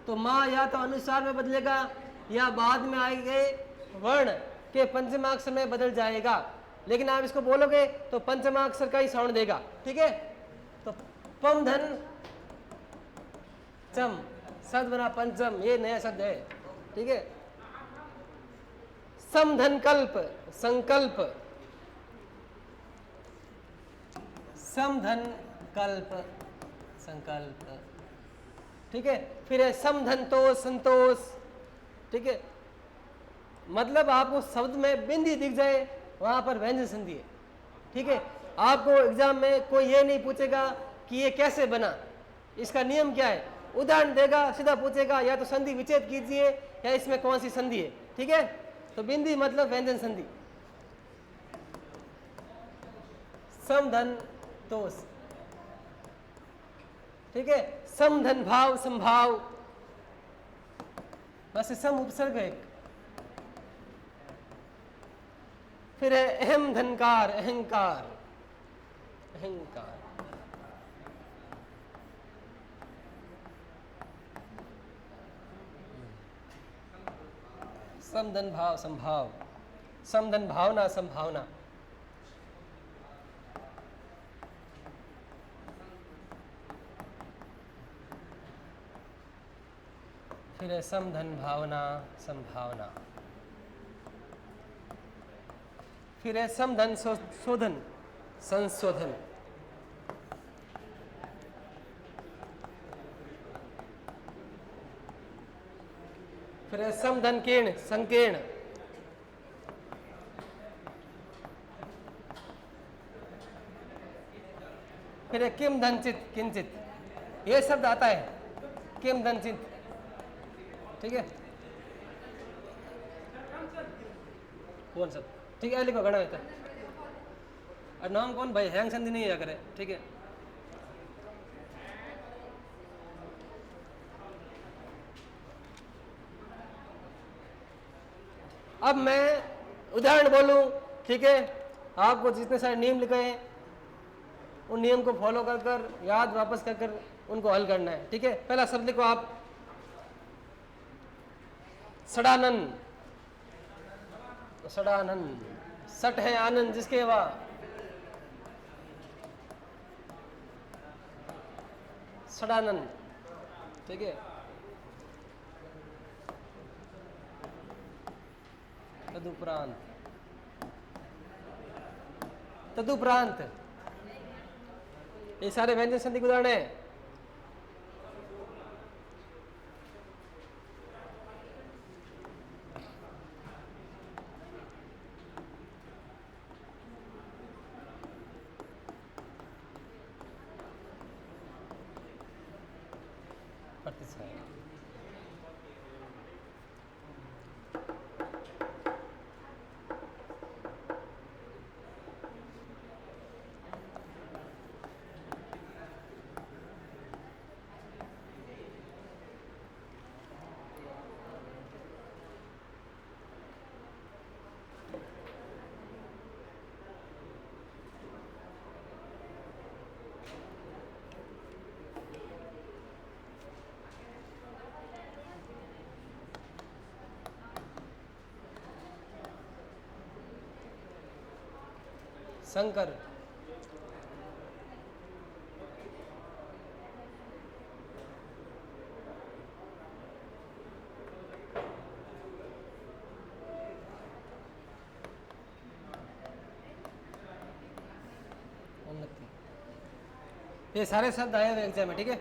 Speaker 1: तो माँ या तो अनुसार में बदलेगा या बाद में आए गए वर्ण के पंचमाक्षर में बदल जाएगा, लेकिन आप इसको बोलोगे तो पंचमाक्षर का ही साउंड देगा, ठीक है। तो पम धन चम, शब्द बना पंचम, ये नया शब्द है, ठीक है। समधन कल्प, संकल्प, समधन कल्प, संकल्प, ठीक है। फिर है समधन तोष, संतोष, ठीक है। मतलब आपको शब्द में बिंदी दिख जाए वहां पर व्यंजन संधि है, ठीक है। आपको एग्जाम में कोई ये नहीं पूछेगा कि ये कैसे बना, इसका नियम क्या है, उदाहरण देगा, सीधा पूछेगा या तो संधि विच्छेद कीजिए या इसमें कौन सी संधि है, ठीक है। तो बिंदी मतलब व्यंजन संधि, समधन तोष, ठीक है। समधन भाव, संभाव, बस सम उपसर्ग है। फिर है अहम धनकार, अहंकार, अहंकार, समधन भाव, संभाव, समधन भावना, संभावना, फिर है समधन भावना, संभावना, फिर है समधन शोधन, संशोधन, फिर है समधन कीर्ण, संकीर्ण, फिर है किम धनचित, किंचित, ये शब्द आता है किम धनचित, ठीक है। कौन सा, ठीक है, लिखो गणा है, और नाम कौन भाई, हैंग संधि नहीं है करे, ठीक है। अब मैं उदाहरण बोलूं, ठीक है। आपको जितने सारे नियम लिखे हैं उन नियम को फॉलो कर कर याद वापस कर कर उनको हल करना है, ठीक है। पहला शब्द लिखो आप, सड़ानन, सड़ानन, सट है आनंद जिसके वह, षडानन, ठीक है। तदुपरांत, तदुपरांत, ये सारे व्यंजन संधि के उदाहरण है। प्रतिशत, शंकर, उन्नति, ये सारे शब्द आए हुए एग्जाम में, ठीक है।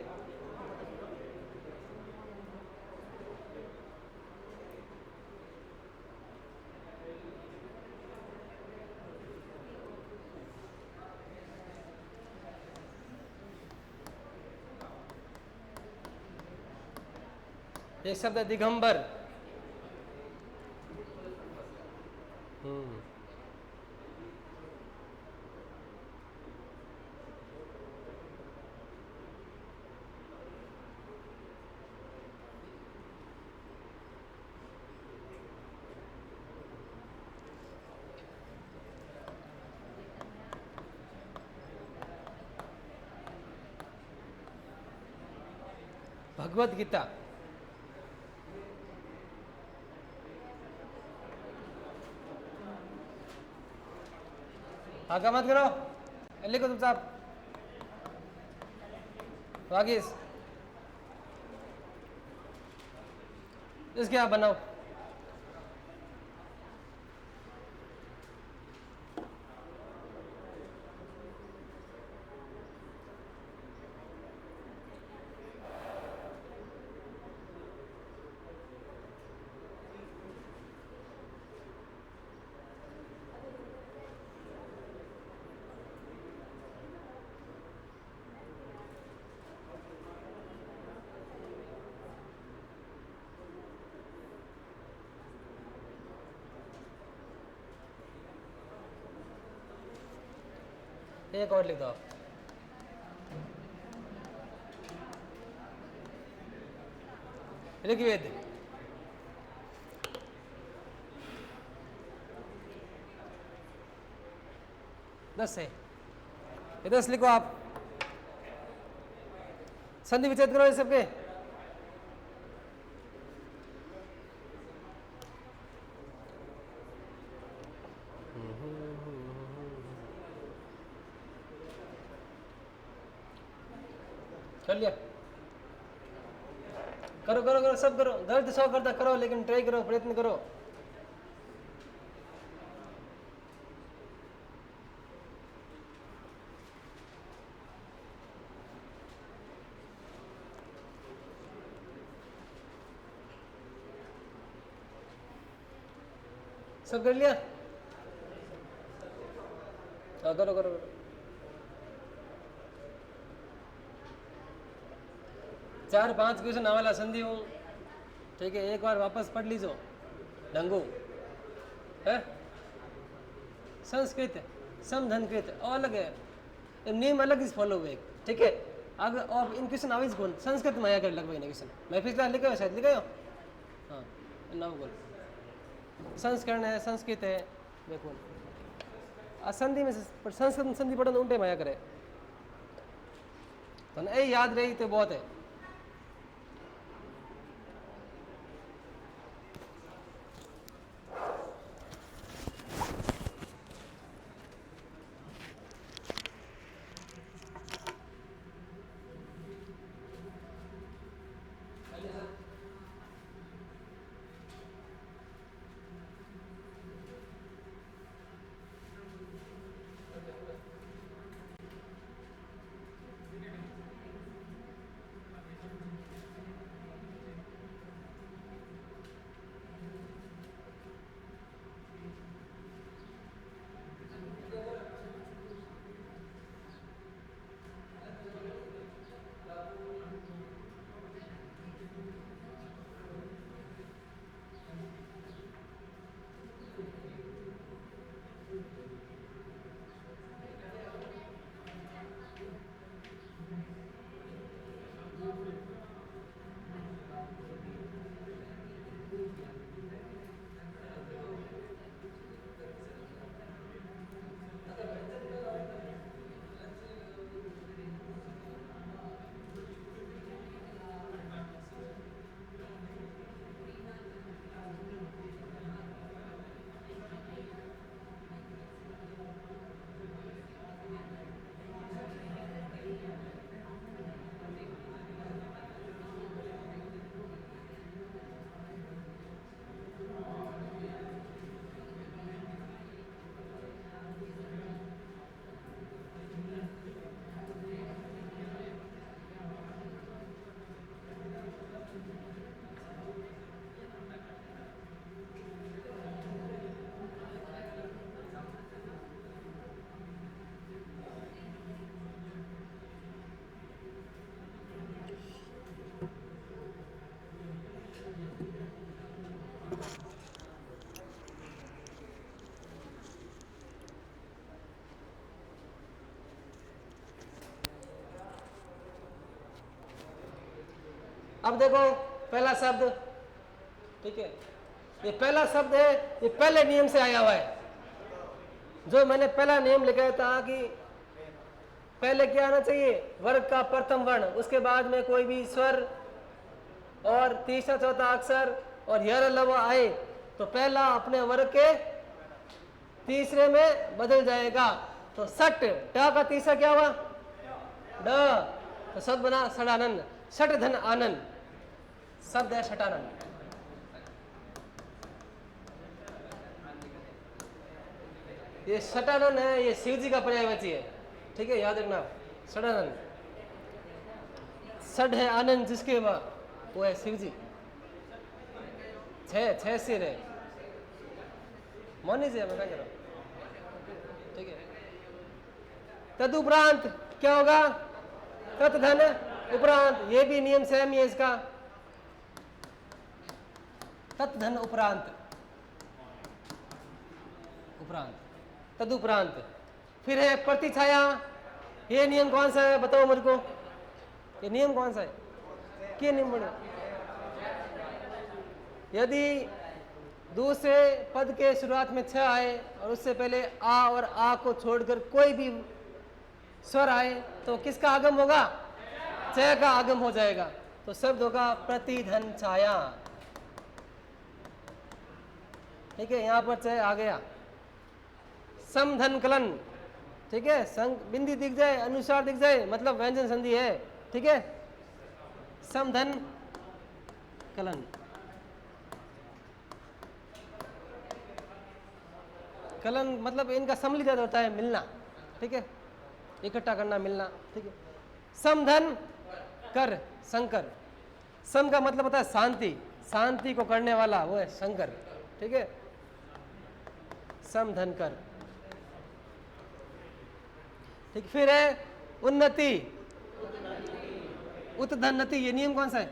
Speaker 1: एक शब्द है दिगंबर, भगवत गीता, आगा मत करो, लिखो चुपचाप। वागिस, इसके आप बनाओ। एक और लिख दो आप। ऋग्वेद, दस है, ये 10 लिखो आप। संधि विच्छेद करो ये सबके। कर लिया, करो करो करो, सब करो, दर्द सौ करता करो, लेकिन ट्राई करो, प्रयत्न करो। सब कर लिया, हाँ करो करो करो। 4-5 क्वेश्चन आवाला संधि हूँ, ठीक है। एक बार वापस पढ़ लीजो। ढंगू है, संस्कृत, समधनकृत अलग है, नियम अलग ही फॉलो हुए, ठीक है। अब और इन क्वेश्चन आवेज कौन संस्कृत में आया कर लगभग क्वेश्चन मैं पिछला लिखा हो, शायद लिखा हो, हाँ ना बोल। संस्करण है, संस्कृत है, देखो संधि में संस्कृत में संधि पढ़न उल्टे माया करे तो ए याद रही तो बहुत है। अब देखो पहला शब्द, ठीक है, ये पहला शब्द है, ये पहले नियम से आया हुआ है। जो मैंने पहला नियम लिखा था कि पहले क्या आना चाहिए, वर्ग का प्रथम वर्ण, उसके बाद में कोई भी स्वर और तीसरा चौथा अक्षर और यर लव आए तो पहला अपने वर्ग के तीसरे में बदल जाएगा। तो सट, ट का तीसरा क्या हुआ, ड, तो शब्द बना षडानंद, षट धन आनंद, शब्द है षटानंद। ये षटानंद है, ये शिव जी का पर्यायवाची है, ठीक है, याद रखना। षडानंद, षड है आनंद जिसके वो है शिव जी। छह सिर है, मौनी जी मैं क्या कह रहा हूं, ठीक है। तदुपरांत क्या होगा, तत्धन उपरांत, ये भी नियम सेम ही है इसका, तत्धन उपरांत, उपरांत, तदुपरांत। फिर है प्रतिछाया, ये नियम कौन सा है बताओ मेरे को, ये नियम कौन सा है, क्या नियम बने, यदि दूसरे पद के शुरुआत में छ आए और उससे पहले आ और आ को छोड़कर कोई भी स्वर आए तो किसका आगम होगा, च का आगम हो जाएगा। तो शब्द होगा प्रतिधन छाया, ठीक है, यहां पर च आ गया। समधन कलन, ठीक है, संग बिंदी दिख जाए, अनुसार दिख जाए, मतलब व्यंजन संधि है, ठीक है। समधन कलन, कलन मतलब इनका सम्मिलित होता है, मिलना, ठीक है, इकट्ठा करना, मिलना, ठीक है। समधन कर, शंकर, सम का मतलब होता है शांति, शांति को करने वाला वो है शंकर, ठीक है। समधन कर, ठीक। फिर है उन्नति, उत्धन्नति, ये नियम कौन सा है,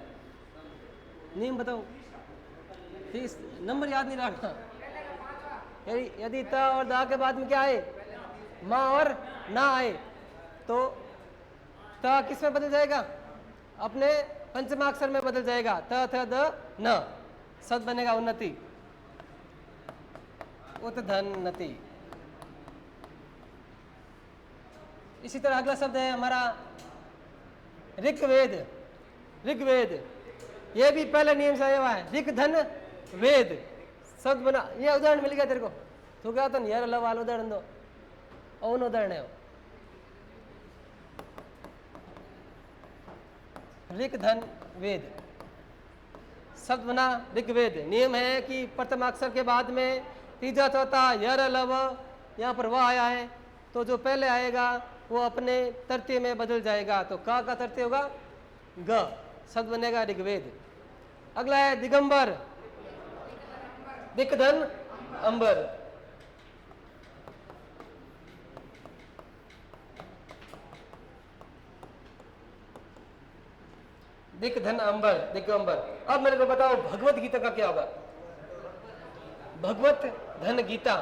Speaker 1: नियम बताओ, ठीक, नंबर याद नहीं रखना। यदि त और दा के बाद में क्या आए, माँ और ना आए तो त किस में बदल जाएगा, अपने पंचमाक्षर में बदल जाएगा, त थ द न, शब्द बनेगा उन्नति, उत्धन्नति। इसी तरह अगला शब्द है हमारा ऋग्वेद, ऋग्वेद, ये भी पहले नियम से आया हुआ है, ऋग धन वेद, शब्द बना। ये उदाहरण मिल गया तेरे को, तो क्या होता है यार, अल्लाह वाला उदाहरण दो, औन उदाहरण है, ऋग धन वेद, शब्द बना ऋग्वेद। नियम है कि प्रथम अक्षर के बाद में तीजा चौथा यर लव, यहाँ पर वह आया है तो जो पहले आएगा वो अपने तृतीय में बदल जाएगा, तो का तृतीय होगा ग, शब्द बनेगा ऋग्वेद। अगला है दिगंबर, दिक्धन अंबर, दिक्धन अंबर, दिगंबर। अब मेरे को बताओ भगवत गीता का क्या होगा, भगवत धन गीता,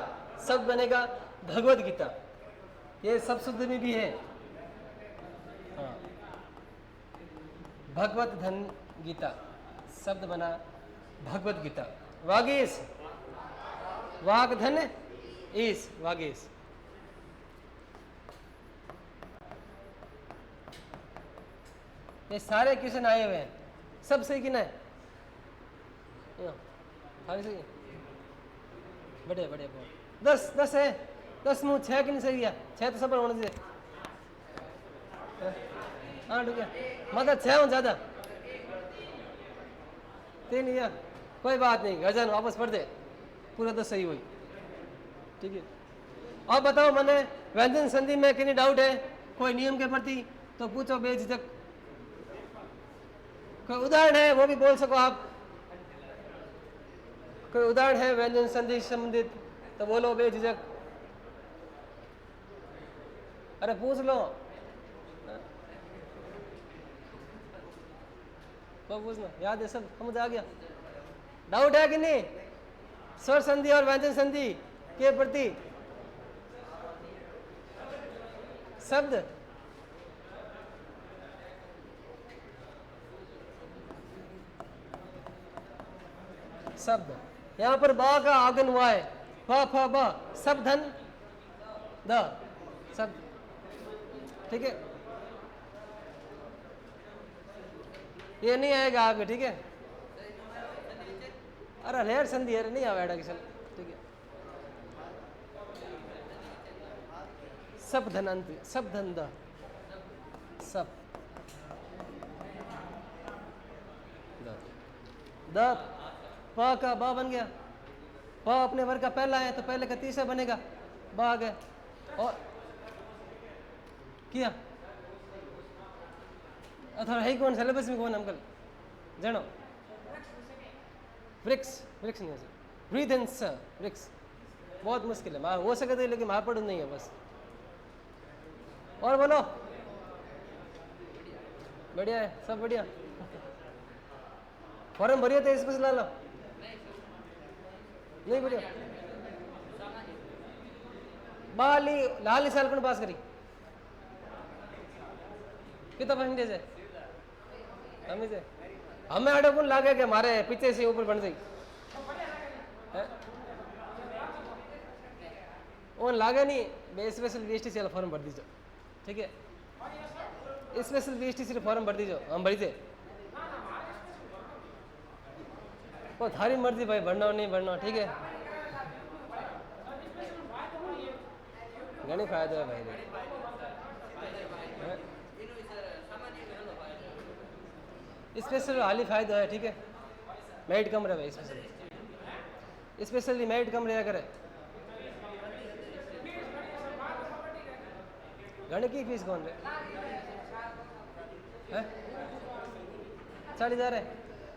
Speaker 1: शब्द बनेगा भगवत गीता, ये सब शुद्ध में भी है, हाँ। भगवत धन गीता, शब्द बना भगवत गीता। वागीश, वाग धन ईश, वागीश। ये सारे क्वेश्चन आए हुए हैं, सब सही कि नहीं, सारे सही, बढ़िया बढ़िया बहुत। 10 है, 10 मुँह 6 कि नहीं सही गया, 6 तो सब होना चाहिए, हाँ ठीक है, मतलब 6 हो ज्यादा, 3 या कोई बात नहीं, गजन वापस पढ़ दे, पूरा 10 सही हुई, ठीक है। अब बताओ मैंने व्यंजन संधि में कितनी डाउट है कोई नियम के प्रति तो पूछो बेझिझक, कोई उदाहरण है वो भी बोल सको आप, कोई उदाहरण है व्यंजन संधि से संबंधित तो बोलो बेझिझक, अरे पूछ लो, तो पूछना, याद है सब, समझ आ गया, डाउट है कि नहीं स्वर संधि और व्यंजन संधि के प्रति, शब्द शब्द। यहाँ पर बा का आगन हुआ है, फ फ ब, सब धन द शब्द, ठीक है। ये नहीं आएगा आगे, ठीक है। अरे रेयर संधि है, नहीं आवेगा किशन, ठीक है। सब धन अंत, सब धन द, सब द, प का बा बन गया, प अपने वर्ग का पहला है तो पहले का तीसरा बनेगा, ब आ गया। और किया अथवा है कौन सिलेबस में कौन अंकल जानो? वृक्ष, वृक्ष नहीं है सर, ब्रीथ इन सर, वृक्ष बहुत मुश्किल है, हो सके तो, लेकिन महापढ़ नहीं है बस। और बोलो, बढ़िया है, सब बढ़िया। फॉर्म भरिए थे इसमें से ला लो, नहीं बढ़िया। बाली लाली साल कौन पास करी, कितना परसेंटेज है? हमें आड़े कौन लागे कि हमारे पीछे से ऊपर बन जाए, उन लागे नहीं। बे स्पेशल बीएसटी से फॉर्म भर दीजिए, ठीक है। स्पेशल बीएसटी से फॉर्म भर दीजिए, हम भरी थे। वो थारी मर्जी भाई, भरना नहीं भरना, ठीक है। घनी फायदा है भाई, स्पेशल हाली फायदा है, ठीक है। मेरिट कम रहे भाई, स्पेशली मेरिट कम रहा करे। घनी की फीस कौन रहे? 40,000 है,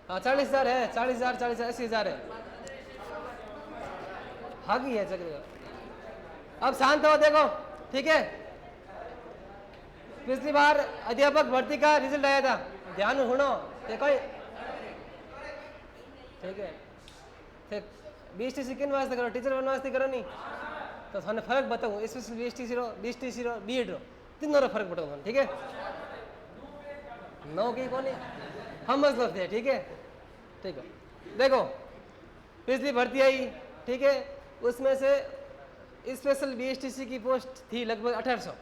Speaker 1: हाँ 40,000 है, 40,000 40,000 80,000 है, हागी है चक्र। अब शांत हो, देखो, ठीक है। पिछली बार अध्यापक भर्ती का रिजल्ट आया था, ध्यान में सुनो, देखो, ठीक है। फिर बीएसटी किन वास्ते करो, टीचर बनने वास्ते करो नहीं तो थाने फर्क बताऊँ, स्पेशल बीएसटी रो, बीएसटी रो, बीएड रो, तीनों रो फर्क बताऊँ, ठीक है। नौ की कौन हम समझ लो, ठीक है, ठीक है। देखो पिछली भर्ती आई, ठीक है, उसमें से स्पेशल बीएसटीसी की पोस्ट थी लगभग 1800,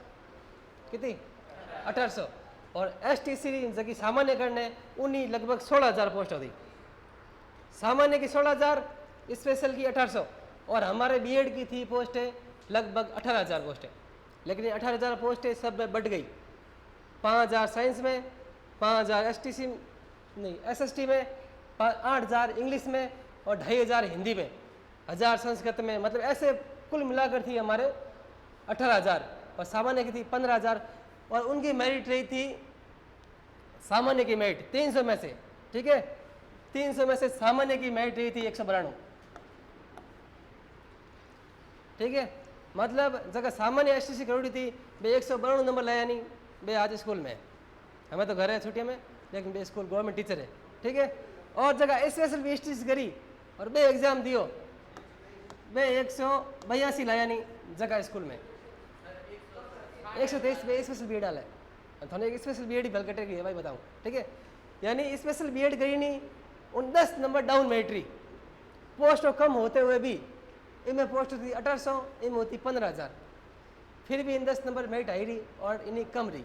Speaker 1: कितनी 1800, और एसटीसी जबकि सामान्य करने उन्हीं लगभग 16,000 पोस्ट होती। सामान्य की 16,000, स्पेशल की 1800, और हमारे बीएड की थी पोस्टें लगभग 18,000 पोस्टें। लेकिन ये 18,000 पोस्टें सब में बढ़ गई, 5,000 साइंस में, 5,000 एसटीसी नहीं एसएसटी में, 8,000 इंग्लिश में, और 2,500 हिंदी में, 1,000 संस्कृत में। मतलब ऐसे कुल मिलाकर थी हमारे 18,000, और सामान्य की थी 15,000। और उनकी मेरिट रही थी, सामान्य की मेरिट 300 में से, ठीक है, 300 में से सामान्य की मेरिट रही थी 192, ठीक है। मतलब जगह सामान्य एसटीसी करोड़ी थी, बे 192 नंबर लाया नहीं, बे आज स्कूल में, हमें तो घर है छुट्टियों में, लेकिन बे स्कूल गवर्नमेंट टीचर है, ठीक है। और जगह स्पेशल बीएसटी करी और बे एग्जाम दियो, बे 182 लाया नहीं जगह स्कूल में, 123 बे स्पेशल बीएड डाला है। थोड़ा एक स्पेशल बीएड ही बल है भाई, बताऊँ, ठीक है। यानी स्पेशल बीएड करी नहीं, उन 10 नंबर डाउन मेरिटरी, पोस्ट कम होते हुए भी इनमें पोस्ट थी 1800, इनमें होती 15,000, फिर भी इन 10 नंबर मेरिट आई रही और इन्हीं कम रही,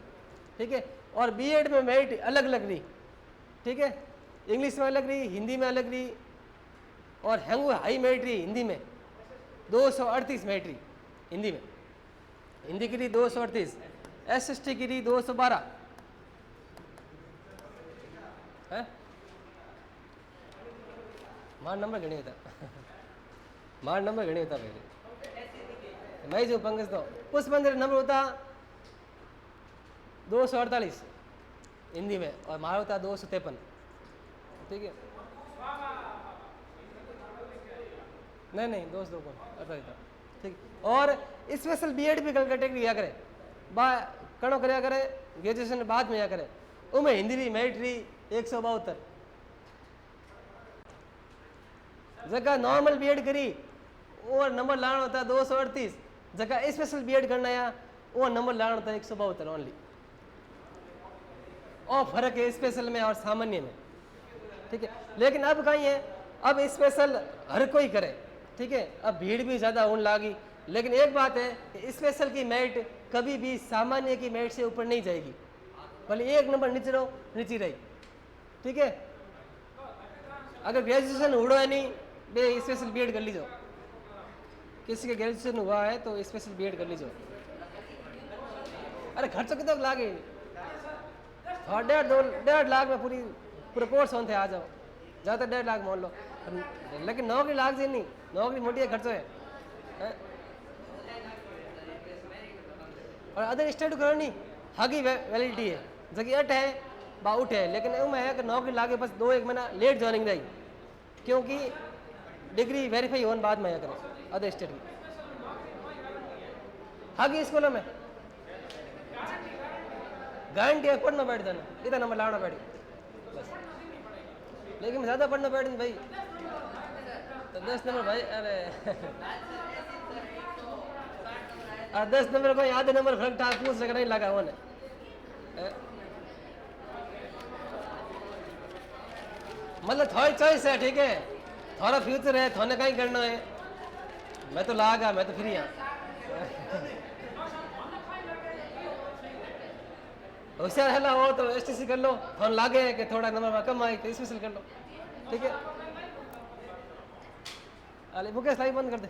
Speaker 1: ठीक है। और बीएड में मेरिट अलग अलग रही, ठीक है, इंग्लिश में अलग रही, हिंदी में अलग रही, और हैंगू हाई मेरिट रही हिंदी में, 238 मेरिट रही हिंदी में, हिंदी की रही 238, एसएसटी की रही 212 है। मार नंबर घणी होता मार नंबर घणी होता पहले मैं जो पंकज तो उस मंदिर नंबर होता 248 हिंदी में, और मारा होता 253, ठीक है। नहीं दोस्त दो कौन, ठीक। और स्पेशल बीएड भी कैटेगरी या करे, बा कणो करया करे, ग्रेजुएशन बाद में या करे, उमें हिंदी भी मेरिट रही 172, जगह नॉर्मल बीएड करी और नंबर लाना होता 238, जगह स्पेशल बीएड करना या वो नंबर लाना होता 172 ओनली। और फर्क है स्पेशल में और सामान्य में, ठीक है। लेकिन अब कहीं है अब स्पेशल हर कोई करे, ठीक है। अब भीड़ भी ज़्यादा होने लगी, लेकिन एक बात है, स्पेशल की मेरिट कभी भी सामान्य की मेरिट से ऊपर नहीं जाएगी, भले 1 नंबर नीचे रहो, नीचे रही, ठीक है। अगर ग्रेजुएशन हुआ है नहीं, बे स्पेशल बीएड कर लीजिए, किसी के ग्रेजुएशन हुआ है तो स्पेशल बीएड कर लीजिए। अरे खर्च कितना लागे, 1.5 लाख में पूरे कोर्स होते आ जाओ, ज़्यादा 1.5 लाख मान लो, लेकिन नौकरी लाग जी नहीं, नौकरी मोटी खर्चो है। और अदर स्टेट करनी हगी वैलिडिटी है, जगह 8 है बाउट है, लेकिन उसमें है कि नौकरी लागे बस 2-1 महीना लेट ज्वाइनिंग रही, क्योंकि डिग्री वेरीफाई होने बाद में करें अदर स्टेट की हगी स्कूलों में गारंटी है, पढ़ना बैठ जाना, इतना नंबर लाना बैठी बस। लेकिन ज़्यादा पढ़ना बैठ भाई तो 10 नंबर भाई, अरे 10 नंबर को आधे नंबर फर्क था, पूछ सक नहीं लगा होने। मतलब थोड़ी चॉइस है, ठीक है, थोड़ा फ्यूचर है, थोड़े कहीं करना है, मैं तो लागा, मैं तो फ्री हाँ। होशियार है ना हो तो एसटीसी कर लो, थोड़ा लागे कि थोड़ा नंबर कम आए तो स्पेशल कर लो, ठीक है। अरे मुकेश लाइव बंद कर दे।